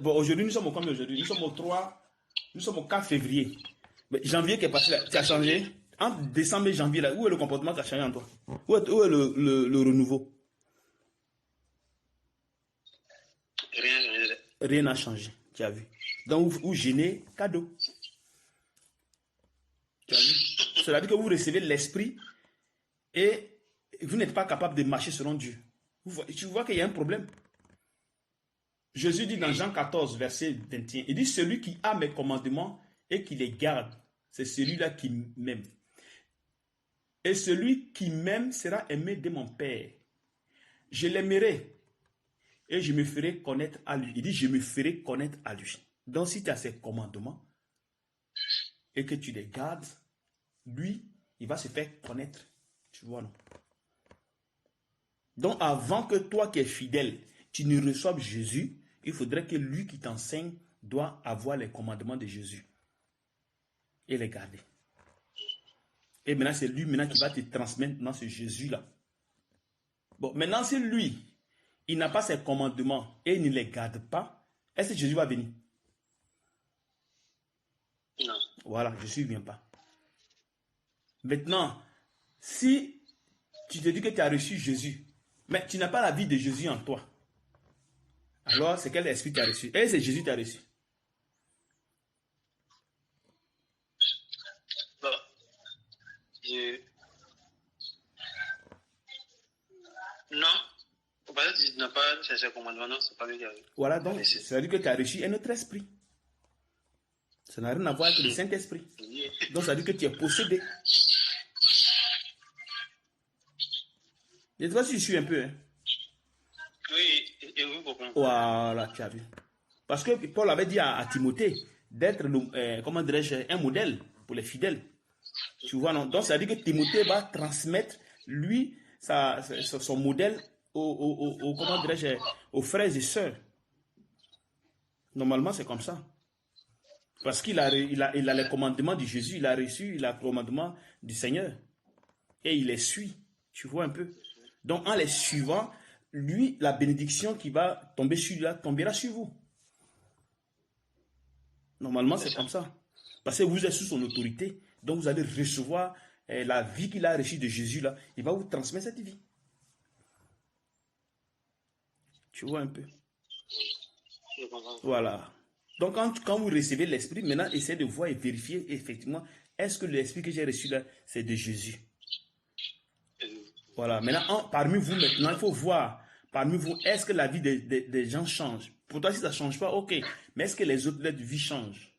Bon, aujourd'hui, nous sommes au combien aujourd'hui? Nous sommes au 4 février. Mais janvier qui est passé là, tu as changé? Entre décembre et janvier, là, où est le comportement qui a changé en toi? Où est le renouveau? Rien n'a changé, tu as vu. Donc, vous gênez cadeau. Tu as vu? Cela veut dire que vous recevez l'esprit et vous n'êtes pas capable de marcher selon Dieu. Tu vois qu'il y a un problème. Jésus dit dans Jean 14, verset 21, il dit, celui qui a mes commandements et qui les garde, c'est celui-là qui m'aime. Et celui qui m'aime sera aimé de mon Père. Je l'aimerai et je me ferai connaître à lui. Il dit, je me ferai connaître à lui. Donc, si tu as ces commandements et que tu les gardes, lui, il va se faire connaître. Tu vois, non? Donc, avant que toi qui es fidèle, tu ne reçoives Jésus, il faudrait que lui qui t'enseigne doit avoir les commandements de Jésus et les garder. Et maintenant, c'est lui maintenant qui va te transmettre dans ce Jésus-là. Bon, maintenant, si lui, il n'a pas ses commandements et il ne les garde pas, est-ce que Jésus va venir? Non. Voilà, Jésus ne vient pas. Maintenant, si tu te dis que tu as reçu Jésus, mais tu n'as pas la vie de Jésus en toi, alors c'est quel esprit tu as reçu? Et c'est Jésus qui t'a reçu. Bon, non, parce que tu n'as pas ces commandements, non, c'est pas lui qui a reçu. Voilà, donc, ça veut dire que tu as reçu un autre esprit. Ça n'a rien à voir avec le Saint-Esprit. Donc, ça veut dire que tu es possédé. Je sais pas si je suis un peu. Hein. Oui, et oui, beaucoup. Voilà, tu as vu. Parce que Paul avait dit à Timothée d'être, comment dirais-je, un modèle pour les fidèles. Tu vois, non? Donc, ça veut dire que Timothée va transmettre, lui, son modèle comment dirais-je, aux frères et sœurs. Normalement, c'est comme ça. Parce qu'il a les commandements de Jésus, il a reçu le commandement du Seigneur. Et il les suit. Tu vois un peu. Donc, en les suivant, lui, la bénédiction qui va tomber sur lui, tombera sur vous. Normalement, c'est comme ça. Parce que vous êtes sous son autorité. Donc, vous allez recevoir la vie qu'il a reçue de Jésus, là. Il va vous transmettre cette vie. Tu vois un peu. Voilà. Donc, quand vous recevez l'Esprit, maintenant, essayez de voir et vérifier, effectivement, est-ce que l'Esprit que j'ai reçu là, c'est de Jésus. Voilà. Maintenant, parmi vous, maintenant, il faut voir, parmi vous, est-ce que la vie des gens change? Pourtant, si ça ne change pas, ok. Mais est-ce que les autres vies changent?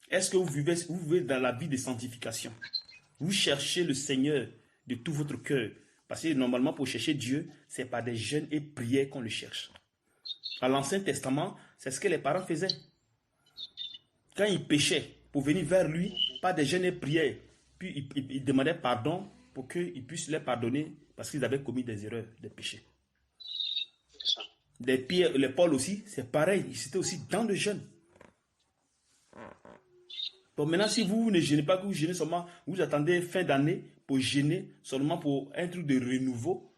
Est-ce que vous vivez dans la vie de sanctification? Vous cherchez le Seigneur de tout votre cœur. Parce que normalement, pour chercher Dieu, c'est par des jeûnes et prières qu'on le cherche. À l'Ancien Testament, c'est ce que les parents faisaient. Quand ils péchaient, pour venir vers lui, par des jeûnes et prières, puis ils demandaient pardon pour qu'il puisse les pardonner parce qu'ils avaient commis des erreurs, des péchés. Les Paul aussi, c'est pareil, ils étaient aussi dans le jeûne. Donc maintenant, si vous ne jeûnez pas, que vous jeûnez seulement, vous attendez fin d'année pour jeûner, seulement pour un truc de renouveau,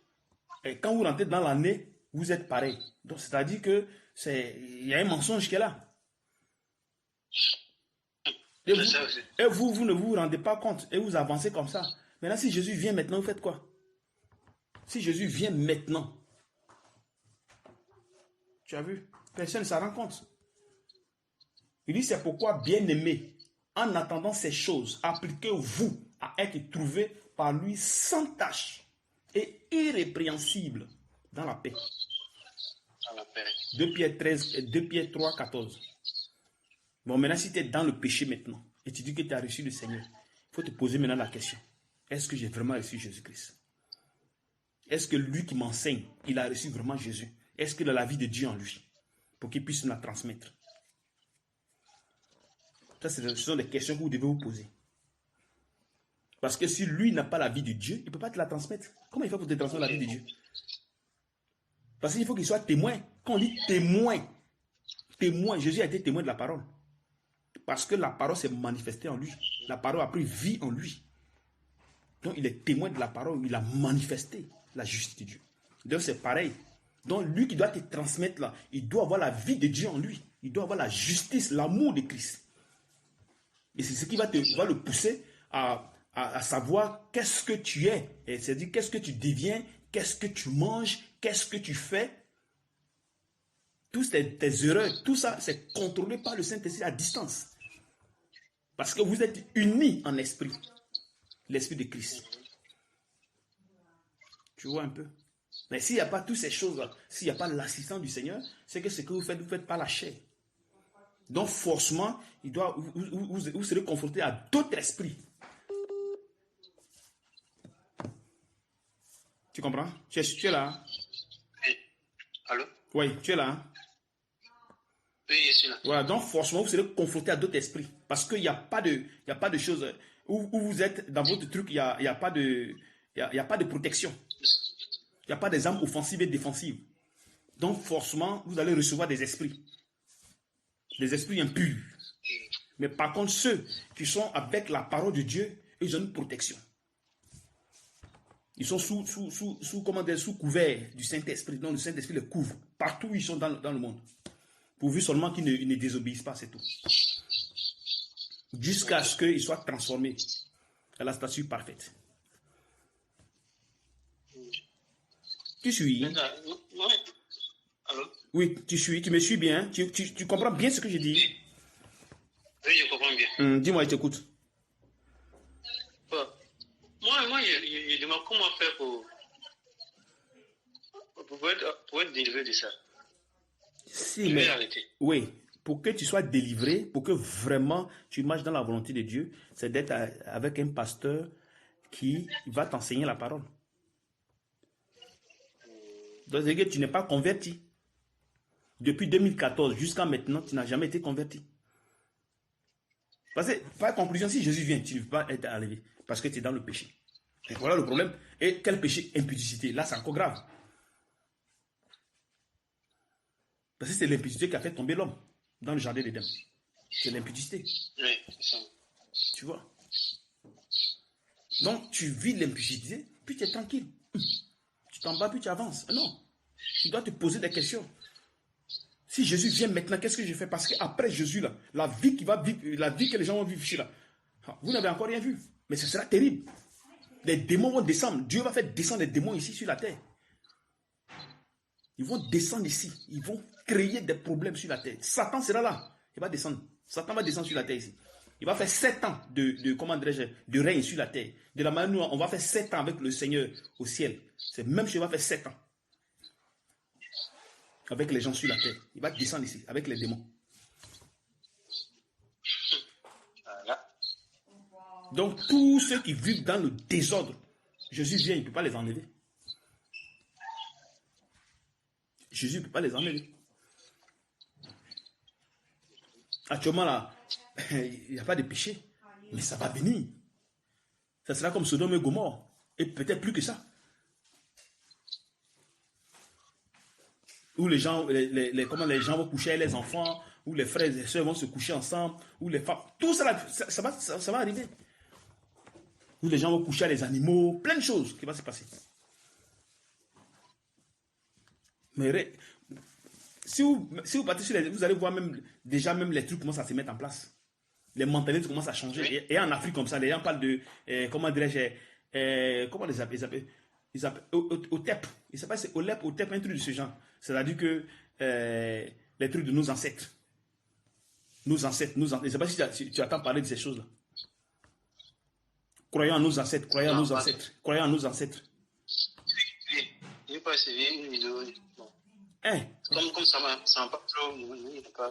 et quand vous rentrez dans l'année, vous êtes pareil. Donc c'est-à-dire que il y a un mensonge qui est là. Et vous ne vous rendez pas compte, et vous avancez comme ça. Maintenant, si Jésus vient maintenant, vous faites quoi? Si Jésus vient maintenant, tu as vu, personne ne s'en rend compte. Il dit, c'est pourquoi, bien-aimés, en attendant ces choses, appliquez-vous à être trouvés par lui sans tache et irrépréhensible dans la paix. 2 Pierre 3, 14. Bon, maintenant, si tu es dans le péché maintenant, et tu dis que tu as reçu le Seigneur, il faut te poser maintenant la question. Est-ce que j'ai vraiment reçu Jésus-Christ? Est-ce que lui qui m'enseigne, il a reçu vraiment Jésus? Est-ce qu'il a la vie de Dieu en lui? Pour qu'il puisse me la transmettre. Ça, ce sont des questions que vous devez vous poser. Parce que si lui n'a pas la vie de Dieu, il ne peut pas te la transmettre. Comment il fait pour te transmettre la vie de Dieu? Parce qu'il faut qu'il soit témoin. Quand on dit témoin, Jésus a été témoin de la parole. Parce que la parole s'est manifestée en lui. La parole a pris vie en lui. Donc il est témoin de la parole, il a manifesté la justice de Dieu. Donc c'est pareil. Donc lui qui doit te transmettre là, il doit avoir la vie de Dieu en lui. Il doit avoir la justice, l'amour de Christ. Et c'est ce qui va le pousser à savoir qu'est-ce que tu es. C'est-à-dire qu'est-ce que tu deviens, qu'est-ce que tu manges, qu'est-ce que tu fais. Toutes tes erreurs, tout ça, c'est contrôlé par le Saint-Esprit à distance. Parce que vous êtes unis en esprit. L'esprit de Christ. Tu vois un peu. Mais s'il n'y a pas toutes ces choses-là, s'il n'y a pas l'assistance du Seigneur, c'est que ce que vous faites par la chair. Donc forcément, vous serez confronté à d'autres esprits. Tu comprends? Tu es là? Hein? Allô? Oui, tu es là? Hein? Oui, je suis là. Voilà, donc forcément, vous serez confronté à d'autres esprits. Parce qu'il n'y a pas de choses où vous êtes dans votre truc, il n'y a pas de protection. Il n'y a pas des armes offensives et défensives. Donc forcément, vous allez recevoir des esprits. Des esprits impurs. Mais par contre, ceux qui sont avec la parole de Dieu, ils ont une protection. Ils sont sous couvert du Saint-Esprit. Donc le Saint-Esprit les couvre. Partout où ils sont dans le monde. Pourvu seulement qu'ils ne désobéissent pas, c'est tout. Jusqu'à ce qu'ils soient transformés à la stature parfaite. Tu suis? Oui, tu me suis bien. Tu comprends bien ce que je dis? Oui, je comprends bien. Dis-moi, je t'écoute. Moi, je demande comment faire pour être délivré de ça. Si, mais, oui, pour que tu sois délivré, pour que vraiment tu marches dans la volonté de Dieu, c'est d'être avec un pasteur qui va t'enseigner la parole. Donc, c'est que tu n'es pas converti. Depuis 2014 jusqu'à maintenant, tu n'as jamais été converti. Parce que, par conclusion, si Jésus vient, tu ne peux pas être enlevé parce que tu es dans le péché. Et voilà le problème. Et quel péché? Impudicité. Là, c'est encore grave. Parce que c'est l'impudicité qui a fait tomber l'homme dans le jardin d'Éden. C'est l'impudicité. Oui, c'est ça. Tu vois? Donc, tu vis l'impudicité, puis tu es tranquille. Tu t'en bats, puis tu avances. Non. Tu dois te poser des questions. Si Jésus vient maintenant, qu'est-ce que je fais? Parce qu'après Jésus, là, la vie que les gens vont vivre ici, là, vous n'avez encore rien vu. Mais ce sera terrible. Les démons vont descendre. Dieu va faire descendre les démons ici sur la terre. Ils vont descendre ici. Ils vont créer des problèmes sur la terre. Satan sera là. Il va descendre. Satan va descendre sur la terre ici. Il va faire 7 ans de règne sur la terre. De la manière dont on va faire 7 ans avec le Seigneur au ciel. C'est même si on va faire 7 ans. Avec les gens sur la terre. Il va descendre ici, avec les démons. Voilà. Donc, tous ceux qui vivent dans le désordre, Jésus vient, il ne peut pas les enlever. Jésus ne peut pas les enlever. Actuellement, là, il n'y a pas de péché. Mais ça va venir. Ça sera comme Sodome et Gomorrhe. Et peut-être plus que ça. Où les gens, comment les gens vont coucher avec les enfants, où les frères et les sœurs vont se coucher ensemble, où les femmes, tout ça, ça va arriver. Où les gens vont coucher avec les animaux, plein de choses qui vont se passer. Mais si vous partez sur vous allez voir déjà les trucs commencent à se mettre en place. Les mentalités commencent à changer. Oui. Et en Afrique comme ça, les gens parlent de, comment dirais-je, comment les appellent OTEP. Il s'appelle c'est OLEP, OTEP, un truc de ce genre. C'est-à-dire que les trucs de nos ancêtres. Nos ancêtres. Je ne sais pas si tu attends parler de ces choses-là. Croyons en nos ancêtres, croyons en nos ancêtres, croyons en nos ancêtres. Oui, je n'ai pas essayé une vidéo. Hein? Comme ça m'a pas trop.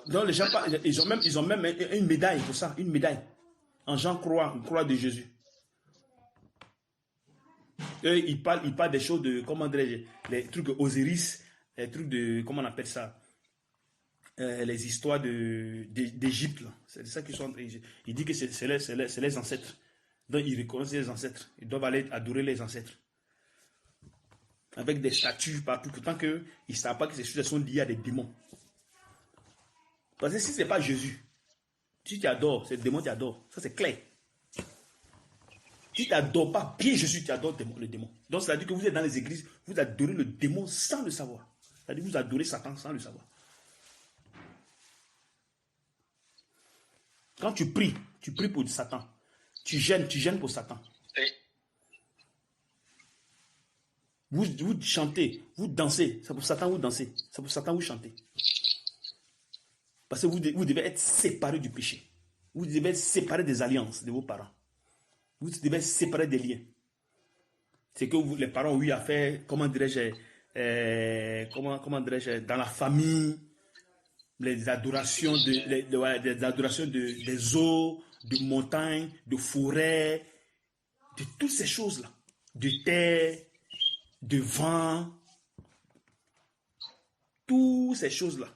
Non, les gens, ils ont même une médaille pour ça, une médaille. En Jean croix de Jésus. Eux, ils parlent des choses de, comment dirais-je, les trucs Osiris, les trucs de, comment on appelle ça, les histoires d'Égypte. C'est ça qu'ils sont. Ils disent que c'est les ancêtres. Donc ils reconnaissent les ancêtres. Ils doivent aller adorer les ancêtres. Avec des statues partout, pourtant qu'ils ne savent pas que ces choses sont liées à des démons. Parce que si ce n'est pas Jésus, si tu adores, c'est le démon qui adore. Ça c'est clair. Si tu n'adores pas bien Jésus, tu adores le démon. Donc, c'est-à-dire que vous êtes dans les églises, vous adorez le démon sans le savoir. C'est-à-dire que vous adorez Satan sans le savoir. Quand tu pries pour Satan. Tu gênes pour Satan. Vous chantez, vous dansez. C'est pour Satan vous dansez. C'est pour Satan vous chantez. Parce que vous devez être séparés du péché. Vous devez être séparés des alliances de vos parents. Vous devez séparer des liens. C'est que les parents ont eu à faire, comment dirais-je, dans la famille, les adorations des eaux, de montagnes, de forêts, de toutes ces choses-là, de terre, de vent, toutes ces choses-là.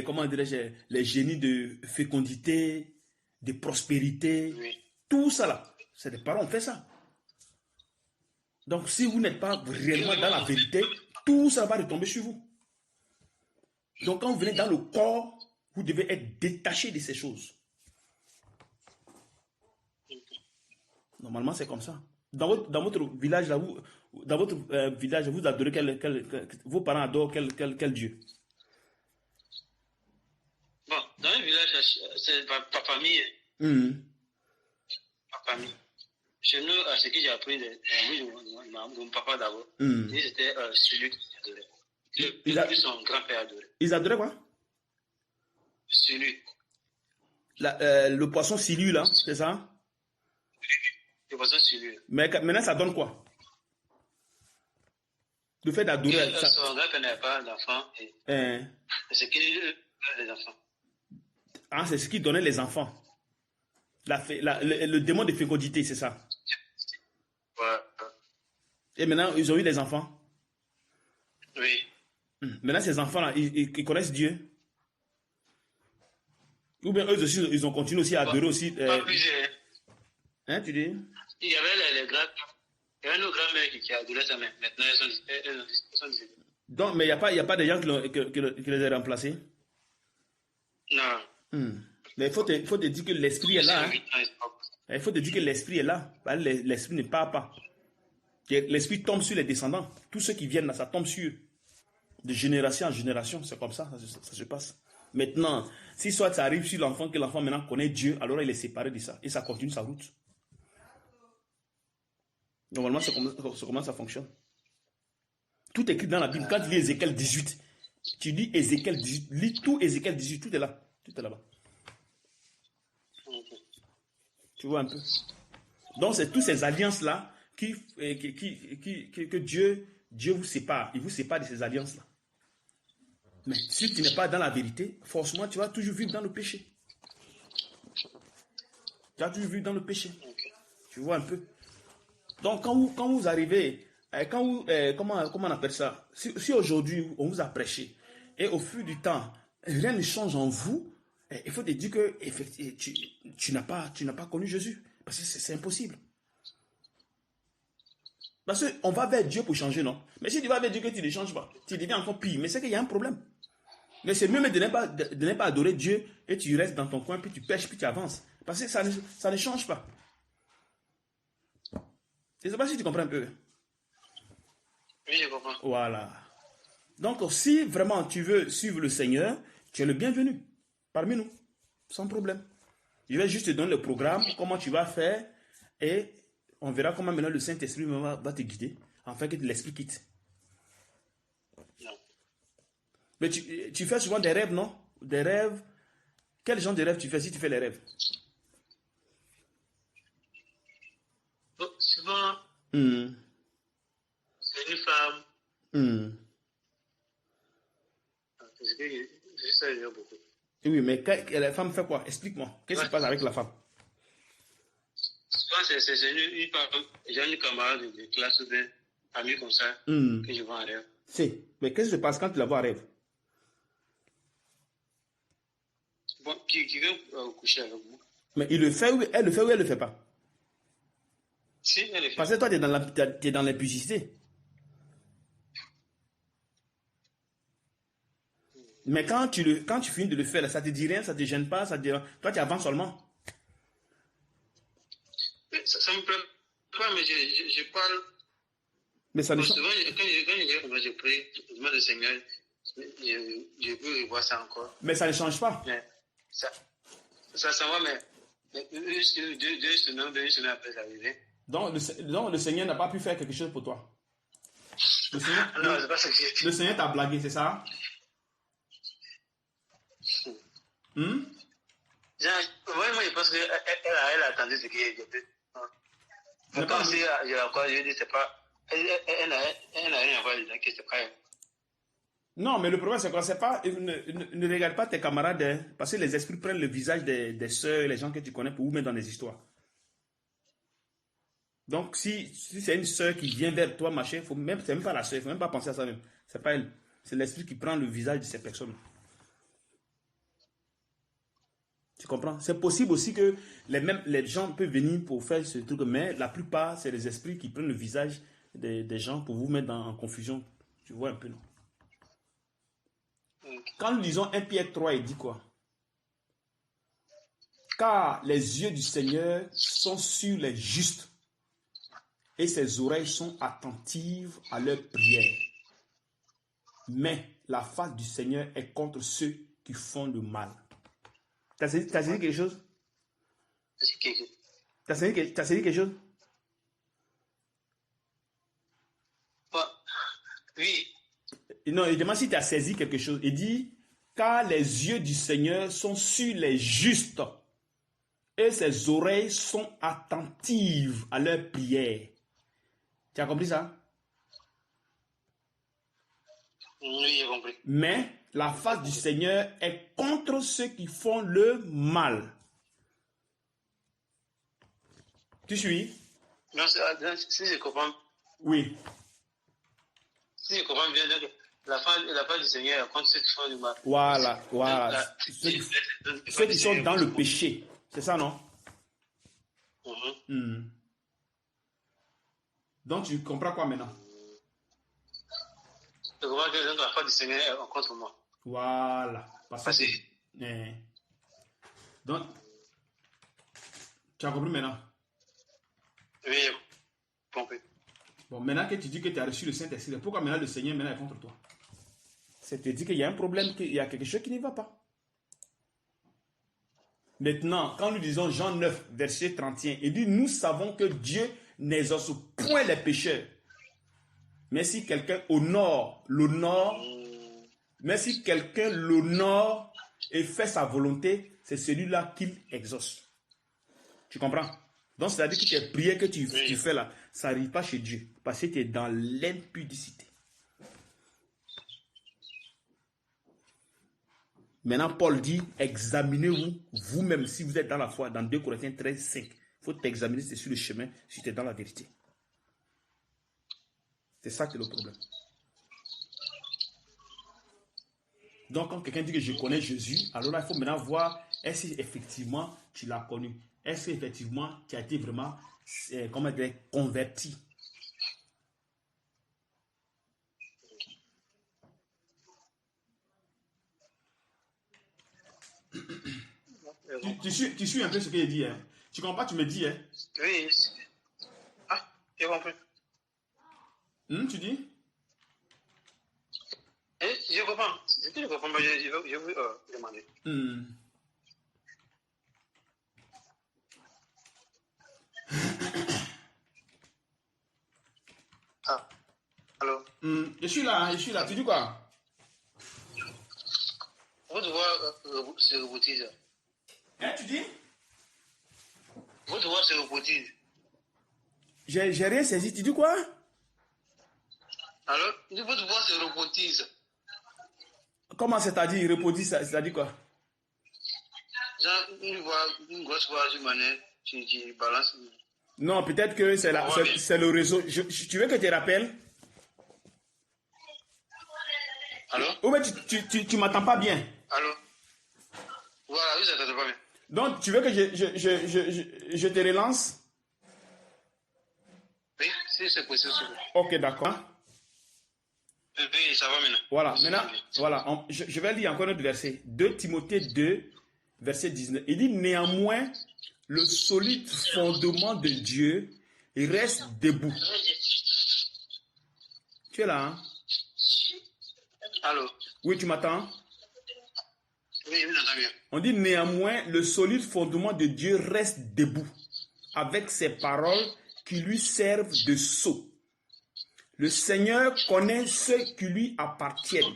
Comment dirais-je, les génies de fécondité, de prospérité, oui. Tout ça là, c'est des parents qui ont fait ça. Donc si vous n'êtes pas réellement dans la vérité, tout ça va retomber sur vous. Donc quand vous venez dans le corps, vous devez être détaché de ces choses. Normalement c'est comme ça. Dans votre village là, vous adorez vos parents adorent quel Dieu? Bon, dans le village, c'est par famille. Par famille. Chez nous, ce que j'ai appris de mon papa d'abord, c'était celui qui adorait. Son grand-père adorait. Ils adoraient quoi? Celui. Le poisson silu là, c'est ça? Le poisson silu. Mais maintenant, ça donne quoi? Le fait d'adorer. Son grand-père n'avait pas d'enfant. C'est que les enfants. Ah, c'est ce qui donnait les enfants. Le démon de fécondité, c'est ça. Ouais. Et maintenant, ils ont eu des enfants. Oui. Maintenant, ces enfants-là, ils connaissent Dieu. Ou bien eux aussi, ils ont continué aussi à adorer aussi. Pas plusieurs. Hein, tu dis? Il y avait les grands. Il y avait nos grands-mères qui adoraient ça, mais maintenant elles sont décédées. Donc, mais il n'y a pas de gens qui les aient remplacés. Non. Mais il faut te dire que l'esprit est là. Hein. Il faut te dire que l'esprit est là. L'esprit ne part pas. L'esprit tombe sur les descendants. Tous ceux qui viennent là, ça tombe sur eux. De génération en génération, c'est comme ça se passe. Maintenant, si soit ça arrive sur l'enfant, que l'enfant maintenant connaît Dieu, alors il est séparé de ça. Et ça continue sa route. Normalement, c'est comment ça fonctionne. Tout est écrit dans la Bible. Quand tu lis Ézéchiel 18, tu lis Ézéchiel 18, lis tout Ézéchiel 18, tout est là. Tout est là-bas. Tu vois un peu. Donc, c'est toutes ces alliances-là que Dieu vous sépare. Il vous sépare de ces alliances-là. Mais si tu n'es pas dans la vérité, forcément, tu vas toujours vivre dans le péché. Tu vas toujours vivre dans le péché. Tu vois un peu. Donc, quand vous arrivez, comment on appelle ça? Si aujourd'hui, on vous a prêché, et au fur du temps, rien ne change en vous, il faut te dire que tu n'as pas connu Jésus. Parce que c'est impossible. Parce qu'on va vers Dieu pour changer, non? Mais si tu vas vers Dieu que tu ne changes pas, tu deviens encore pire. Mais c'est qu'il y a un problème. Mais c'est mieux de ne pas adorer Dieu et tu restes dans ton coin, puis tu pêches, puis tu avances. Parce que ça ne change pas. Je ne sais pas si tu comprends un peu. Oui, je comprends. Voilà. Donc, si vraiment tu veux suivre le Seigneur, tu es le bienvenu parmi nous, sans problème. Je vais juste te donner le programme, comment tu vas faire, et on verra comment maintenant le Saint-Esprit va te guider, afin que l'Esprit quitte. Non. Mais tu fais souvent des rêves, non? Des rêves. Quel genre de rêves tu fais si tu fais les rêves? Souvent, c'est une femme. C'est ça, il y a beaucoup. Oui, mais la femme fait quoi? Explique-moi. Qu'est-ce qui se passe avec la femme? Souvent, c'est une femme. J'ai une camarade de classe ou bien amie comme ça que je vois en rêve. Mais qu'est-ce qui se passe quand tu la vois en rêve? Bon, qui vient coucher avec vous. Mais il le fait ou elle le fait ou elle le fait pas? Si, elle le fait. Parce que toi, tu es dans l'impudicité. Mais quand tu finis de le faire, ça te dit rien, ça te gêne pas, toi tu avances seulement. Ça me plaît pas, mais je parle. Mais ça ne change pas. Souvent, quand je prie, je demande au Seigneur, je peux revoir ça encore. Mais ça ne change pas. Mais ça va, mais deux semaines après, ça arrive. Donc le Seigneur n'a pas pu faire quelque chose pour toi. Non, c'est pas ça que j'ai dit. Le Seigneur t'a blagué, c'est ça? Moi, je pense qu'elle a attendu ce qu'il y a. Mais quand je la crois, je dis, c'est pas. Elle n'a rien à voir dedans, que c'est pas elle. Non, mais le problème, c'est quoi? C'est pas. Ne regarde pas tes camarades, hein, parce que les esprits prennent le visage des sœurs, les gens que tu connais pour vous mettre dans des histoires. Donc, si c'est une sœur qui vient vers toi, machin, c'est même pas la sœur, il ne faut même pas penser à ça même. C'est pas elle. C'est l'esprit qui prend le visage de ces personnes. Tu comprends? C'est possible aussi que les gens peuvent venir pour faire ce truc, mais la plupart, c'est les esprits qui prennent le visage des gens pour vous mettre en confusion. Tu vois un peu, non? Quand nous lisons 1 Pierre 3, il dit quoi? Car les yeux du Seigneur sont sur les justes et ses oreilles sont attentives à leurs prières. Mais la face du Seigneur est contre ceux qui font le mal. T'as saisi quelque chose? T'as saisi quelque chose? Oui. Non, il demande si tu as saisi quelque chose. Il dit, car les yeux du Seigneur sont sur les justes et ses oreilles sont attentives à leurs prières. Tu as compris ça? Oui, j'ai compris. Mais la face du Seigneur est contre ceux qui font le mal. Tu suis? Donc, si je comprends. Oui. Si je comprends bien, donc, la face du Seigneur est contre ceux qui font du mal. Voilà. Ceux qui sont dans le péché. C'est ça, non? Donc, tu comprends quoi maintenant? Je comprends que la face du Seigneur est contre moi. Voilà. Parce que... Donc, tu as compris maintenant? Oui, j'ai compris. Bon, maintenant que tu dis que tu as reçu le Saint-Esprit, pourquoi maintenant le Seigneur maintenant est contre toi? C'est te dire qu'il y a un problème, qu'il y a quelque chose qui ne va pas. Maintenant, quand nous disons Jean 9, verset 31, il dit, nous savons que Dieu n'exauce point les pécheurs. Mais si quelqu'un l'honore, mais si quelqu'un l'honore et fait sa volonté, c'est celui-là qu'il exauce. Tu comprends? Donc, c'est-à-dire que tes prières que tu fais là, ça n'arrive pas chez Dieu. Parce que tu es dans l'impudicité. Maintenant, Paul dit, examinez-vous vous-même si vous êtes dans la foi. Dans 2 Corinthiens 13, 5. Il faut t'examiner si tu es sur le chemin, si tu es dans la vérité. C'est ça qui est le problème. Donc, quand quelqu'un dit que je connais Jésus, alors là, il faut maintenant voir, est-ce qu'effectivement tu l'as connu? Est-ce qu'effectivement tu as été vraiment, comment dire, converti? Tu suis un peu ce qu'il dit, hein? Tu comprends pas, tu me dis, hein? Oui. Ah, j'ai compris. Tu dis? Je comprends. C'est que je comprends, mais je veux demander. Ah, allô? Je suis là, tu dis quoi? Votre voix se rebaptise. Hein, tu dis? Votre voix se rebaptise. J'ai rien saisi, tu dis quoi? Alors, votre voix se rebaptise. Comment c'est-à-dire, rebaptise, c'est-à-dire quoi? Genre, une grosse voix d'une manière, tu balances. Non, peut-être que c'est le réseau. Tu veux que je te rappelle? Allô? Ou bien tu m'entends pas bien? Allô? Voilà, oui, ça t'entend pas bien. Donc, tu veux que je te relance? Oui, si c'est possible. Ok, d'accord. Oui, ça va maintenant. Voilà, maintenant, voilà, je vais lire encore notre verset. 2 Timothée 2, verset 19. Il dit, néanmoins, le solide fondement de Dieu reste debout. Tu es là, hein? Allô? Oui, tu m'entends? Oui, j'entends bien. On dit, néanmoins, le solide fondement de Dieu reste debout, avec ses paroles qui lui servent de sceau. Le Seigneur connaît ceux qui lui appartiennent.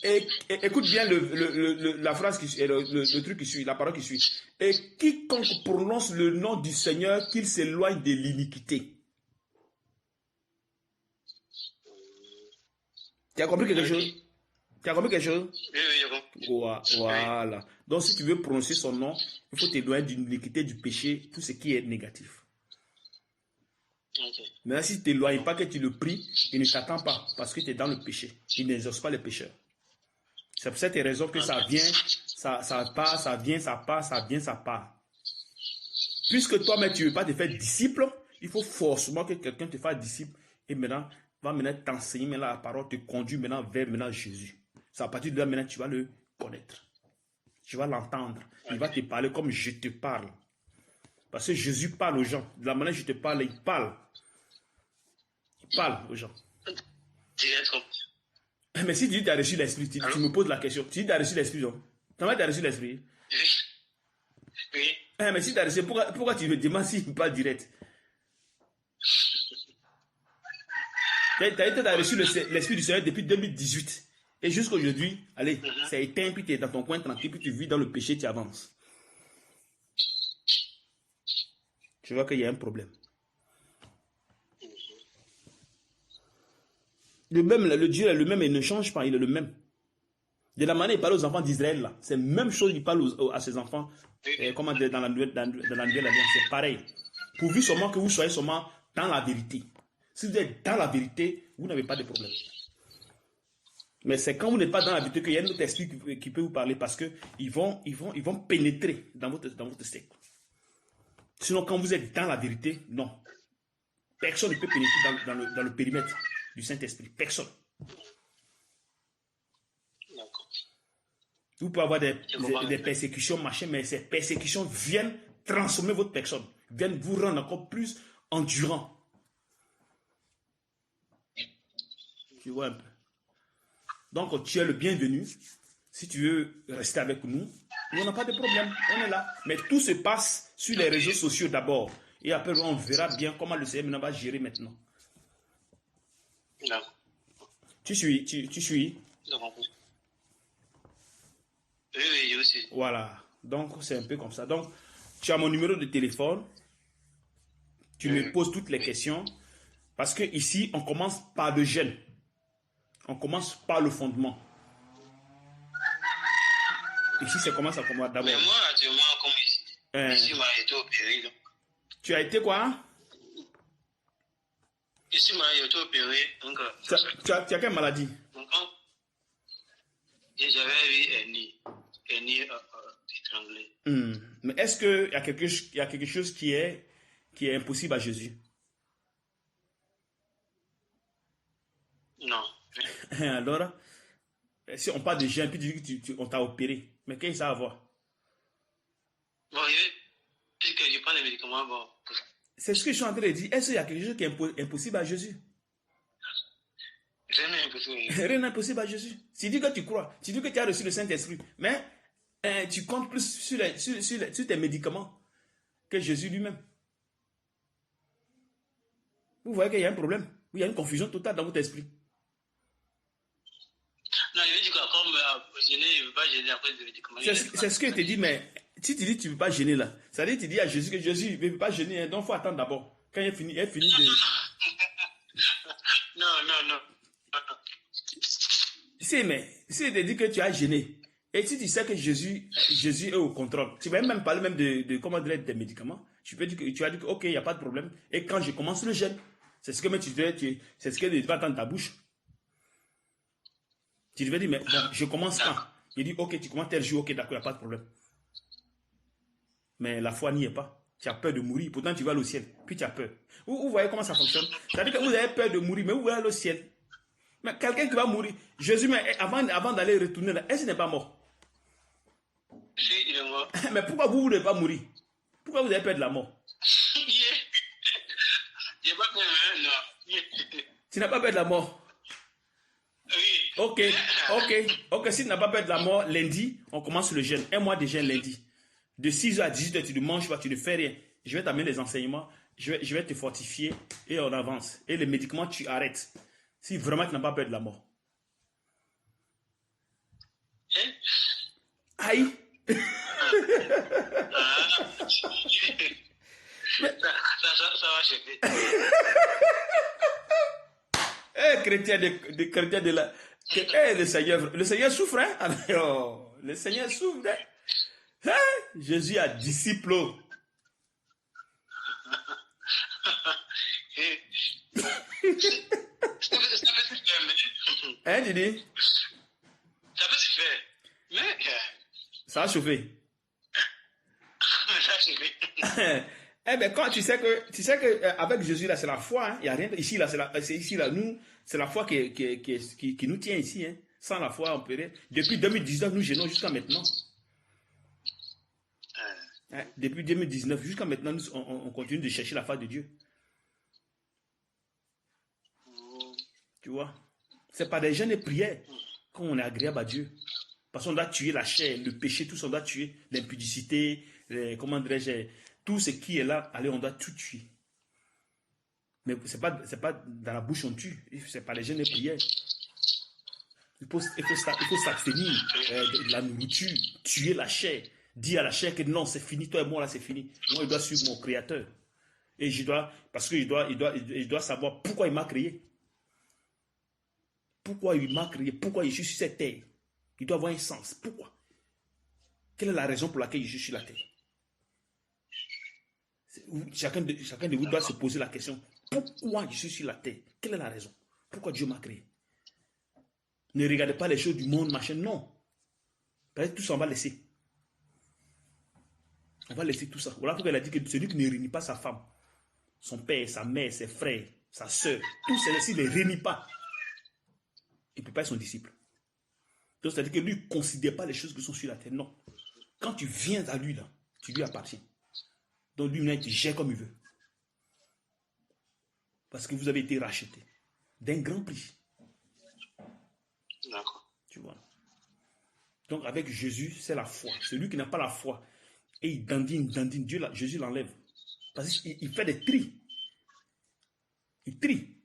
Et écoute bien la phrase le truc qui suit, la parole qui suit. Et quiconque prononce le nom du Seigneur, qu'il s'éloigne de l'iniquité. Tu as compris quelque chose? Tu as compris quelque chose? Oui, j'ai compris. Voilà. Donc si tu veux prononcer son nom, il faut t'éloigner d'une iniquité, du péché, tout ce qui est négatif. Okay. Maintenant, si tu ne t'éloignes pas, que tu le pries, il ne t'attend pas parce que tu es dans le péché. Il n'exauce pas les pécheurs. C'est pour cette raison que ça vient, ça part, ça vient, ça part, ça vient, ça part. Puisque toi-même, tu ne veux pas te faire disciple, il faut forcément que quelqu'un te fasse disciple et maintenant, va maintenant t'enseigner maintenant la parole, te conduire maintenant vers maintenant Jésus. C'est à partir de là, maintenant, tu vas le connaître. Tu vas l'entendre. Il va te parler comme je te parle. Parce que Jésus parle aux gens. De la manière dont je te parle, il parle. Il parle aux gens. Mais si tu dis que tu as reçu l'esprit, tu me poses la question. Tu dis que tu as reçu l'esprit, non? Comment tu as reçu l'esprit? Oui. Mais si tu as reçu, pourquoi tu me demandes s'il me parle direct? Tu as reçu l'esprit du Seigneur depuis 2018. Et jusqu'à aujourd'hui, allez, c'est éteint, puis tu es dans ton coin tranquille, puis tu vis dans le péché, tu avances. Tu vois qu'il y a un problème. Le Dieu est le même et ne change pas, il est le même. De la manière il parle aux enfants d'Israël, là, c'est la même chose qu'il parle à ses enfants comment dire, dans la nouvelle alliance, c'est pareil. Pourvu seulement que vous soyez seulement dans la vérité. Si vous êtes dans la vérité, vous n'avez pas de problème. Mais c'est quand vous n'êtes pas dans la vérité qu'il y a un autre esprit qui peut vous parler parce qu'ils vont pénétrer dans votre secte. Sinon, quand vous êtes dans la vérité, non. Personne ne peut pénétrer dans le périmètre du Saint-Esprit. Personne. Vous pouvez avoir des persécutions, machin, mais ces persécutions viennent transformer votre personne, viennent vous rendre encore plus endurant. Tu vois un peu. Donc, tu es le bienvenu. Si tu veux rester avec nous, on n'a pas de problème. On est là. Mais tout se passe sur les réseaux sociaux d'abord. Et après, on verra bien comment le Seigneur va gérer maintenant. Non. Tu suis? Oui, je aussi. Voilà. Donc, c'est un peu comme ça. Donc, tu as mon numéro de téléphone. Tu me poses toutes les questions. Parce que ici, on commence par le gène. On commence par le fondement. Ici, ça commence à commencer d'abord. Mais moi, actuellement, comme ici m'a été opéré. Donc. Tu as été quoi? Ici m'a été opéré. Donc, tu as quelle maladie? Donc, j'avais eu un nid étranglé. Mais est-ce qu'il y a quelque chose qui est impossible à Jésus? Non. Alors, si on parle de gène, puis tu dis qu'on t'a opéré, mais qu'est-ce que ça a à voir? Bon, je dis que je prends les médicaments, bon. C'est ce que je suis en train de dire. Est-ce qu'il y a quelque chose qui est impossible à Jésus? Rien n'est impossible. Rien n'est impossible à Jésus. Tu dis que tu crois, tu dis que tu as reçu le Saint-Esprit, mais tu comptes plus sur tes médicaments que Jésus lui-même. Vous voyez qu'il y a un problème. Il y a une confusion totale dans votre esprit. Non, je veux dire que comme gêner, je ne veux pas gêner après des médicaments. C'est ce que je te dis, mais si tu dis que tu ne veux pas gêner là, ça veut dire que tu dis à Jésus que Jésus ne veut pas gêner, hein, donc il faut attendre d'abord. Quand il est fini de... Non. Si, mais si tu dis que tu as gêné, et si tu sais que Jésus est au contrôle, tu vas même parler même de comment dire des médicaments, tu as dit que ok, il n'y a pas de problème. Et quand je commence le jeûne, c'est ce que c'est ce que tu vas attendre ta bouche. Tu devais dire, mais bon, je commence quand? Il dit, ok, tu commences tel jour, ok, d'accord, il n'y a pas de problème. Mais la foi n'y est pas. Tu as peur de mourir, pourtant tu vas au ciel, puis tu as peur. Vous voyez comment ça fonctionne? C'est-à-dire que vous avez peur de mourir, mais vous allez au ciel. Mais quelqu'un qui va mourir, Jésus, mais avant d'aller retourner là, est-ce qu'il n'est pas mort? Si, il est mort. Mais pourquoi vous ne voulez pas mourir? Pourquoi vous avez peur de la mort? Je n'ai pas peur, non. Tu n'as pas peur de la mort? Oui. Ok, si tu n'as pas peur de la mort, lundi, on commence le jeûne. Un mois de jeûne lundi. De 6h à 18h, tu ne manges pas, tu ne fais rien. Je vais t'amener les enseignements, je vais te fortifier et on avance. Et les médicaments, tu arrêtes. Si vraiment tu n'as pas peur de la mort. Aïe. Ça va chefer. Chrétien de la... le Seigneur souffre, hein? Alors, le Seigneur souffre, hein? Jésus a disciple. Hein, tu dis? Ça peut se faire. Mais... Ça a chauffé. Ça a chauffé. Eh bien, quand tu sais que avec Jésus là, c'est la foi, hein? Il y a rien ici là, nous, c'est la foi qui nous tient ici, hein? Sans la foi, on peut rien. Depuis 2019, nous gênons jusqu'à maintenant. Hein? Depuis 2019 jusqu'à maintenant, on continue de chercher la face de Dieu. Tu vois? C'est pas des jeûnes et prières qu'on est agréable à Dieu. Parce qu'on doit tuer la chair, le péché, tout ça, on doit tuer l'impudicité, comment dirais-je, tout ce qui est là, allez, on doit tout tuer. Mais c'est pas dans la bouche on tue, c'est pas les jeûnes et prières. Il faut s'abstenir de la nourriture, tuer la chair, dire à la chair que non, c'est fini, toi et moi là, c'est fini. Moi, je dois suivre mon Créateur. Et parce que je dois savoir pourquoi il m'a créé. Pourquoi il m'a créé? Pourquoi je suis sur cette terre? Il doit avoir un sens. Pourquoi? Quelle est la raison pour laquelle je suis sur la terre? Chacun de vous doit se poser la question. Pourquoi je suis sur la terre? Quelle est la raison? Pourquoi Dieu m'a créé? Ne regardez pas les choses du monde, machin. Non. Tout ça, on va laisser. On va laisser tout ça. Voilà pourquoi elle a dit que celui qui ne réunit pas sa femme, son père, sa mère, ses frères, sa soeur, tous ceux-ci ne réunit pas. Il ne peut pas être son disciple. Donc, c'est-à-dire que lui, il ne considère pas les choses qui sont sur la terre. Non. Quand tu viens à lui, là, tu lui appartiens. Donc, lui, il te gère comme il veut. Parce que vous avez été racheté d'un grand prix. D'accord. Tu vois. Donc, avec Jésus, c'est la foi. Celui qui n'a pas la foi, et il dandine, Jésus l'enlève. Parce qu'il fait des tris. Il trie.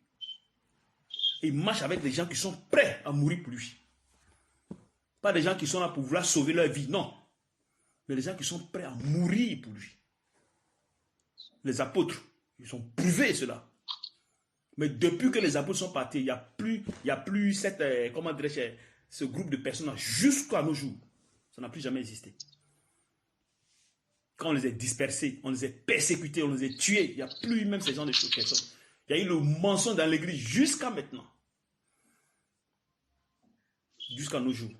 Et il marche avec des gens qui sont prêts à mourir pour lui. Pas des gens qui sont là pour vouloir sauver leur vie, non. Mais des gens qui sont prêts à mourir pour lui. Les apôtres, ils ont prouvé cela. Mais depuis que les apôtres sont partis, il n'y a plus cette, comment dirais-je, ce groupe de personnes jusqu'à nos jours. Ça n'a plus jamais existé. Quand on les a dispersés, on les a persécutés, on les a tués, il n'y a plus même ces gens de personnes. Il y a eu le mensonge dans l'église jusqu'à maintenant. Jusqu'à nos jours.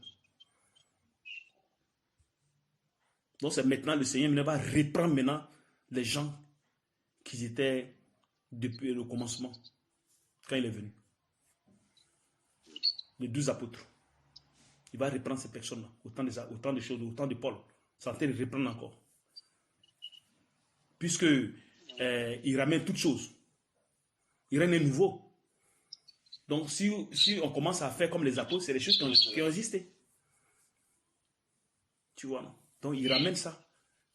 Donc c'est maintenant le Seigneur va reprendre maintenant les gens qui étaient depuis le commencement, quand il est venu. Les 12 apôtres. Il va reprendre ces personnes-là, autant de choses, autant de Paul. Ça va reprendre encore. Puisque il ramène toutes choses. Il ramène nouveau. Donc si on commence à faire comme les apôtres, c'est des choses qui ont existé. Tu vois, non? Donc il ramène ça.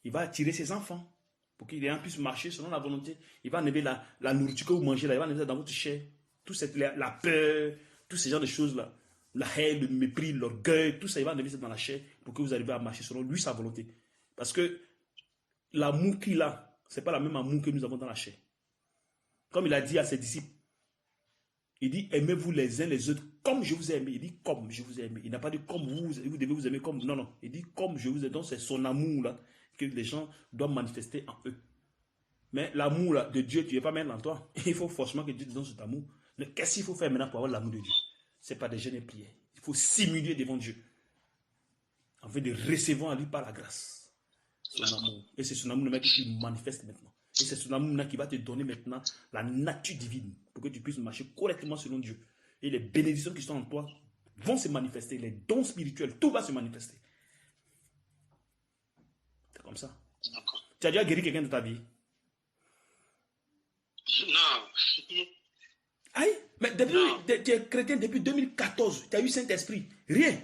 Il va attirer ses enfants pour qu'ils puissent marcher selon la volonté. Il va enlever la nourriture que vous mangez là, il va enlever ça dans votre chair. Tout la peur, tous ces genres de choses-là. La haine, le mépris, l'orgueil, tout ça, il va enlever ça dans la chair pour que vous arriviez à marcher selon lui, sa volonté. Parce que l'amour qu'il a, ce n'est pas la même amour que nous avons dans la chair. Comme il a dit à ses disciples, il dit, aimez-vous les uns les autres comme je vous ai aimé. Il dit, comme je vous ai aimé. Il n'a pas dit, comme vous devez vous aimer comme. Non, non. Il dit, comme je vous ai. Donc, c'est son amour là que les gens doivent manifester en eux. Mais l'amour là de Dieu, tu n'es pas maintenant en toi. Il faut forcément que Dieu te donne cet amour. Mais qu'est-ce qu'il faut faire maintenant pour avoir l'amour de Dieu? Ce n'est pas des jeûnes et prières. Il faut s'humilier devant Dieu. En fait, de recevoir à lui par la grâce son amour. Et c'est son amour là qui manifeste maintenant. Et c'est son amour là qui va te donner maintenant la nature divine pour que tu puisses marcher correctement selon Dieu. Et les bénédictions qui sont en toi vont se manifester. Les dons spirituels, tout va se manifester. C'est comme ça. Tu as déjà guéri quelqu'un de ta vie? Non. Aïe, mais tu es chrétien depuis 2014. Tu as eu Saint-Esprit. Rien.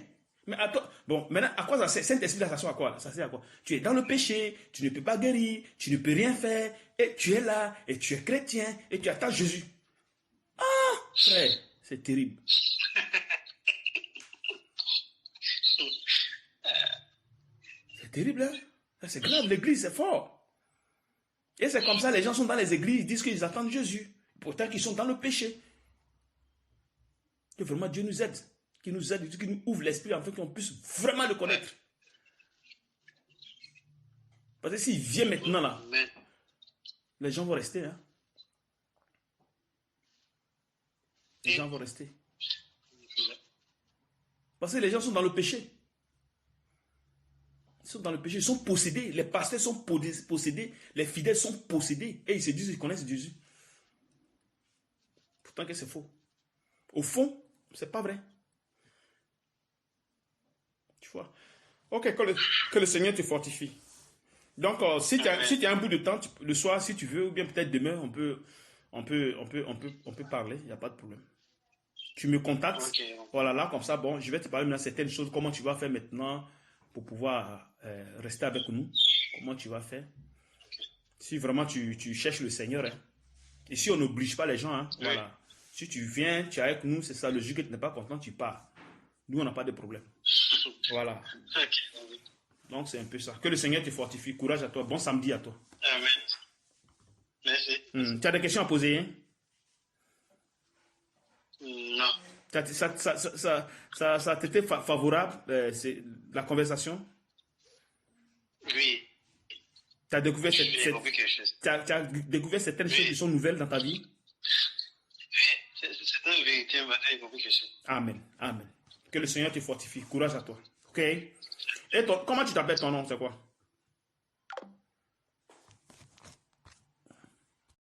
Mais attends, bon, maintenant, à quoi ça sert? Saint-Esprit, ça sert à quoi? Ça sert à quoi? Tu es dans le péché, tu ne peux pas guérir, tu ne peux rien faire, et tu es là, et tu es chrétien, et tu attends Jésus. Ah, frère, c'est terrible. C'est terrible, hein? C'est grave, l'église, c'est fort. Et c'est comme ça, les gens sont dans les églises, ils disent qu'ils attendent Jésus. Pourtant, qu'ils sont dans le péché. Que vraiment Dieu nous aide. Qu'il nous aide, qu'il nous ouvre l'esprit afin qu'on puisse vraiment le connaître. Parce que s'il vient maintenant là, les gens vont rester. Hein? Les gens vont rester. Parce que les gens sont dans le péché. Ils sont dans le péché, ils sont possédés. Les pasteurs sont possédés. Les fidèles sont possédés. Et ils se disent qu'ils connaissent Jésus. Pourtant que c'est faux. Au fond, c'est pas vrai. Tu vois. Ok, que le Seigneur te fortifie. Donc, si tu as un bout de temps, le soir, si tu veux, ou bien peut-être demain, on peut parler, il n'y a pas de problème. Tu me contactes. Okay. Voilà, là, comme ça, bon, je vais te parler maintenant de certaines choses, comment tu vas faire maintenant pour pouvoir rester avec nous. Comment tu vas faire. Okay. Si vraiment tu cherches le Seigneur, hein. Et si on n'oblige pas les gens, hein, oui. Voilà. Si tu viens, tu es avec nous, c'est ça, le jour que tu n'es pas content, tu pars. Nous, on n'a pas de problème. Voilà. Okay. Donc, c'est un peu ça. Que le Seigneur te fortifie. Courage à toi. Bon samedi à toi. Amen. Merci. Tu as des questions à poser, hein? Non. Ça t'était favorable, la conversation? Oui. Tu as découvert, J'ai compris quelque chose. tu as découvert certaines choses qui sont nouvelles dans ta vie? C'est une vérité, mais j'ai compris quelque chose. Amen. Amen. Que le Seigneur te fortifie. Courage à toi. OK? Et comment tu t'appelles ton nom, c'est quoi?